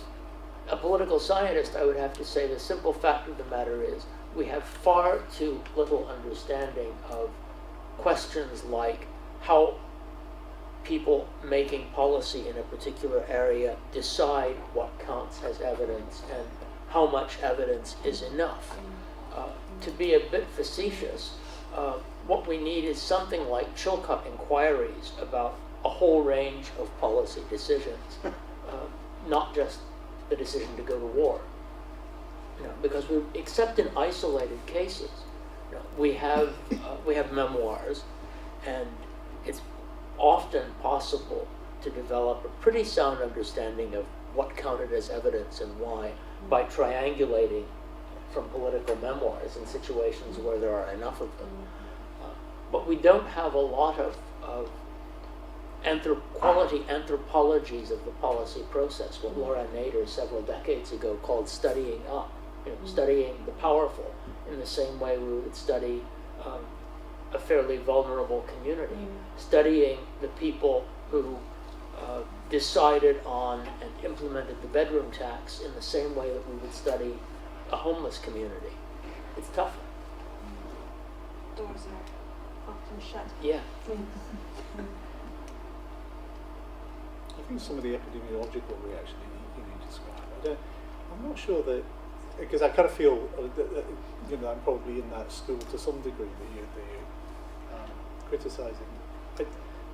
a political scientist, I would have to say the simple fact of the matter is we have far too little understanding of questions like how people making policy in a particular area decide what counts as evidence and how much evidence is enough. To be a bit facetious, what we need is something like Chilcot inquiries about a whole range of policy decisions, not just the decision to go to war. Because except in isolated cases, we have memoirs, and it's often possible to develop a pretty sound understanding of what counted as evidence and why by triangulating from political memoirs in situations where there are enough of them. But we don't have a lot of quality anthropologies of the policy process, what Laura Nader several decades ago called studying up, studying the powerful in the same way we would study a fairly vulnerable community, studying the people who decided on and implemented the bedroom tax in the same way that we would study a homeless community. It's tougher. Doors are often shut. Yeah. I think some of the epidemiological reaction you described, I'm not sure that, because I kind of feel that, I'm probably in that school to some degree that you're criticising.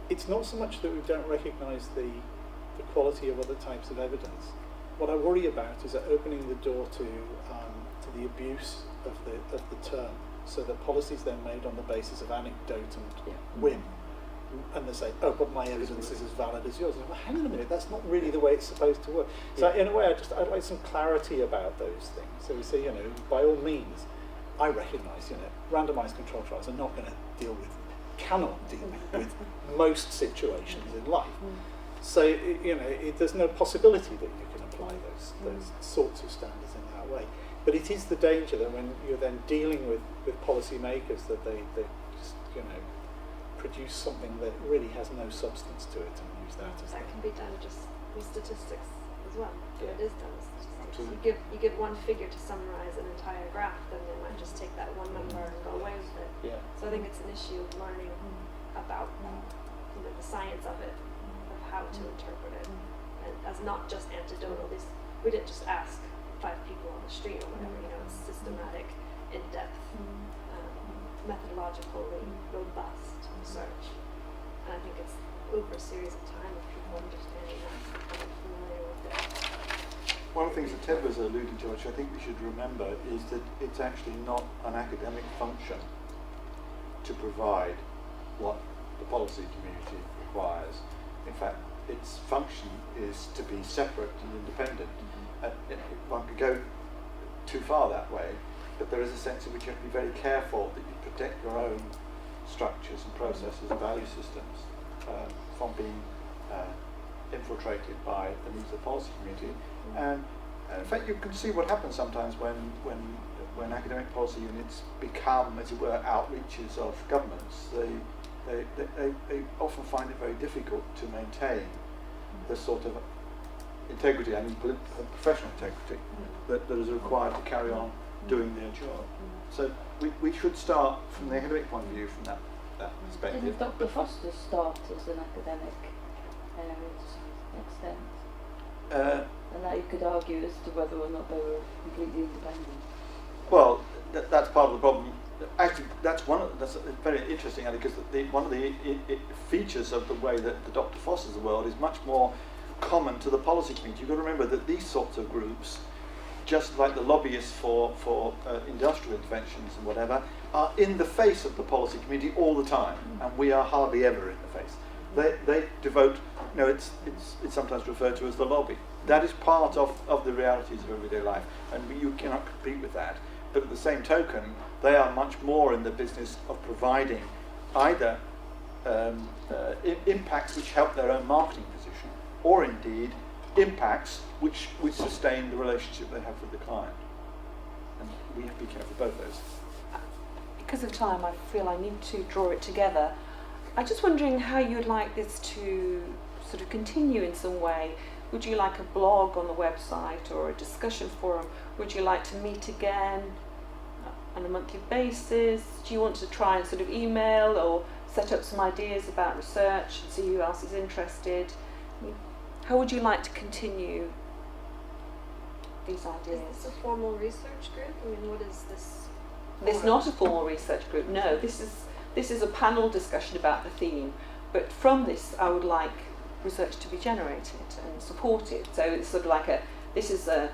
It's not so much that we don't recognise the quality of other types of evidence. What I worry about is that opening the door to the abuse of the term, so that policies then made on the basis of anecdote and whim. And they say, oh, but my evidence is as valid as yours. Well, hang on a minute, that's not really the way it's supposed to work. So in a way, I'd like some clarity about those things. So we say, by all means, I recognise, randomised control trials are not going to cannot deal with most situations in life. So, there's no possibility that you can apply those sorts of standards in that way. But it is the danger that when you're then dealing with policy makers, that they just, produce something that really has no substance to it and use that as that can be done just with statistics as well. Yeah. It is done with statistics. Absolutely. You give one figure to summarize an entire graph, then they might just take that one number and go away with it. Yeah. So I think it's an issue of learning about the science of it, of how to interpret it, and as not just anecdotal. We didn't just ask 5 people on the street or whatever. It's systematic, in-depth, methodologically robust research, and I think it's over a series of time of people understanding that and familiar with it. One of the things that Ted was alluding to, which I think we should remember, is that it's actually not an academic function to provide what the policy community requires. In fact, its function is to be separate and independent. One could go too far that way, but there is a sense in which you have to be very careful that you protect your own structures and processes and value systems from being infiltrated by the needs of the policy community. And in fact, you can see what happens sometimes when academic policy units become, as it were, outreaches of governments. They often find it very difficult to maintain the sort of integrity, I mean professional integrity, that is required to carry on doing their job. So we should start from the academic point of view, from that perspective. Didn't Dr. Foster start as an academic area to some extent? And that you could argue as to whether or not they were completely independent. Well, that's part of the problem. Actually, that's very interesting, because one of the features of the way that the Dr. Fosters of the world is much more common to the policy community. You've got to remember that these sorts of groups, just like the lobbyists for industrial interventions and whatever, are in the face of the policy community all the time, and we are hardly ever in the face. They devote, it's sometimes referred to as the lobby. That is part of the realities of everyday life, and you cannot compete with that. But at the same token, they are much more in the business of providing either impacts which help their own marketing position, or indeed impacts which sustain the relationship they have with the client. And we have to be careful of both those. Because of time, I feel I need to draw it together. I'm just wondering how you'd like this to sort of continue in some way. Would you like a blog on the website or a discussion forum? Would you like to meet again on a monthly basis? Do you want to try and sort of email or set up some ideas about research and see who else is interested? How would you like to continue these ideas? Is this a formal research group? I mean, what is this? It's not a formal research group, no. This is a panel discussion about the theme. But from this, I would like research to be generated and supported. So it's sort of like this is a,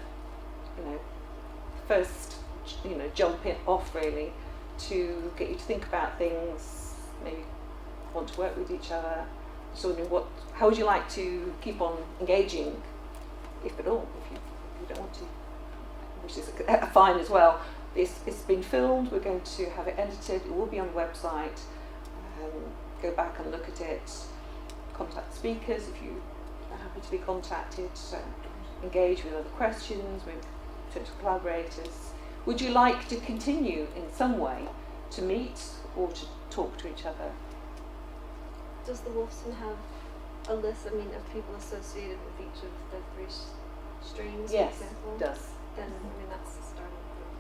first, jump it off really to get you to think about things, maybe want to work with each other. So how would you like to keep on engaging, if at all, if you don't want to, which is fine as well. It's been filmed, we're going to have it edited, it will be on the website. Go back and look at it, contact the speakers if you are happy to be contacted, engage with other questions, with potential collaborators. Would you like to continue in some way to meet or to talk to each other? Does the Wolfson have a list, of people associated with each of the three streams, Yes, for example? it does. Then, that's the starting point.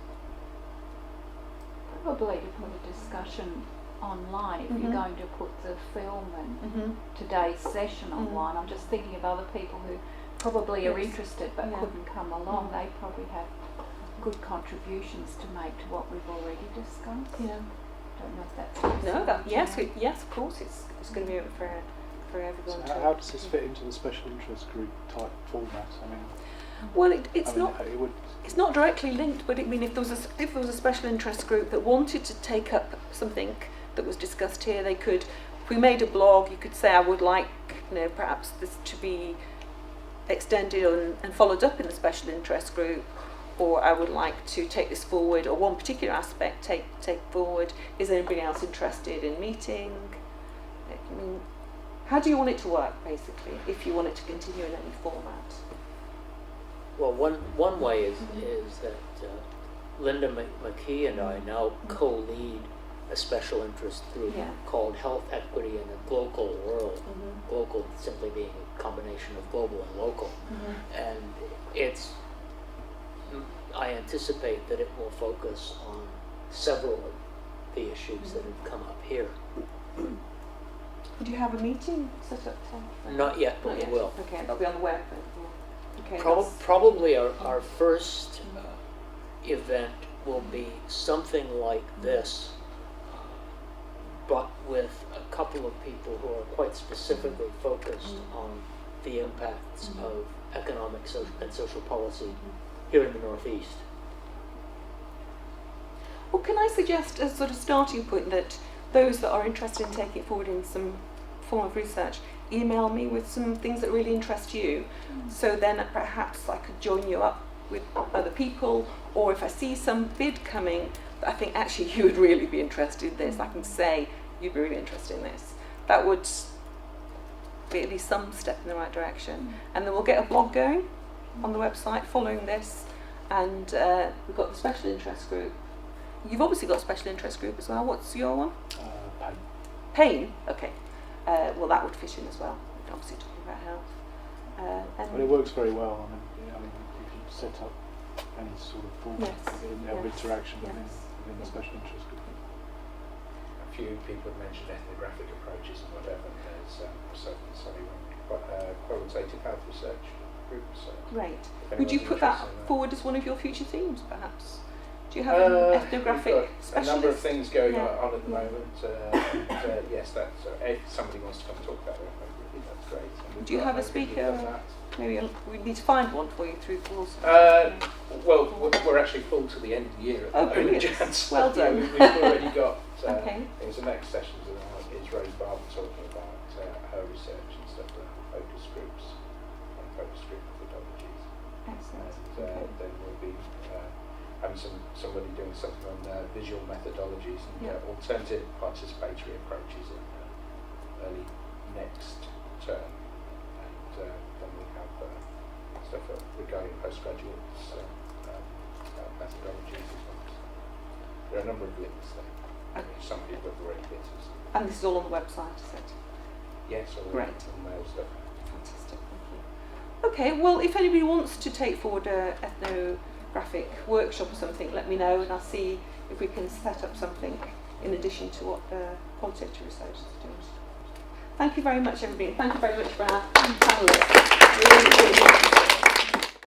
Probably to put a discussion online, if Mhm. you're going to put the film and Mm-hmm. today's session online. I'm just thinking of other people who probably are Yes. interested but Yeah. couldn't come along. Mhm. They probably have good contributions to make to what we've already discussed. Yeah. Don't know if that's Yes, of course, it's going to be open for everyone. So how does this fit into the special interest group type format? Well, it's it would. It's not directly linked, but if there was a special interest group that wanted to take up something that was discussed here, they could. If we made a blog, you could say, I would like, perhaps this to be extended and followed up in the special interest group, or I would like to take this forward, or one particular aspect take forward. Is anybody else interested in meeting? How do you want it to work, basically, if you want it to continue in any format? Well, one way is that Linda McKee and I now co-lead a special interest group Yeah. called Health, Equity in a Global World. Mm-hmm. Global simply being a combination of global and local. Mm-hmm. And I anticipate that it will focus on several of the issues that have come up here. Do you have a meeting set up? Not yet, but Not we yet. will. Okay, that'll be on the web. Okay. Probably our first event will be something like this, but with a couple of people who are quite specifically focused on the impacts of economic and social policy here in the Northeast. Well, can I suggest a sort of starting point that those that are interested in taking it forward in some form of research, email me with some things that really interest you. So then perhaps I could join you up with other people, or if I see some bid coming that I think actually you would really be interested in this, I can say you'd be really interested in this. That would be at least some step in the right direction. And then we'll get a blog going, on the website following this, and we've got the special interest group. You've obviously got a special interest group as well. What's your one? Pain. Pain. Okay. Well, that would fit in as well. Obviously talking about health. But it works very well. I mean, if you set up any sort of format of interaction within the special interest group. A few people have mentioned ethnographic approaches and whatever. And there's certainly qualitative health research groups. Great. If Would you anyone's put that interested in forward as one of your future themes, perhaps? Do you have an ethnographic we've got specialist? a number of things going Yeah. on at the moment. And, yes, that's if somebody wants to come and talk about it, that's great. And we've Do you got have a people who've speaker? done that. Maybe we need to find one for you through Wolfson. Well, we're actually full to the end of the year at the Oh, moment, brilliant. Jan, so, Well done. We've already got. Okay. It was the next sessions is Rose Barber talking about her research and stuff, focus groups and focus group methodologies. Excellent. And Okay. then we'll be having somebody doing something on visual methodologies and alternative participatory approaches in early next term. And then we'll have stuff regarding postgraduate methodologies as well. There are a number of links there. Okay. Some people have already hit us. And this is all on the website, is it? Yes, all Great. the mail stuff. Fantastic, thank you. Okay, well, if anybody wants to take forward an ethnographic workshop or something, let me know, and I'll see if we can set up something in addition to what the qualitative research is doing. Thank you very much, everybody. Thank you very much for our panellists. Really, really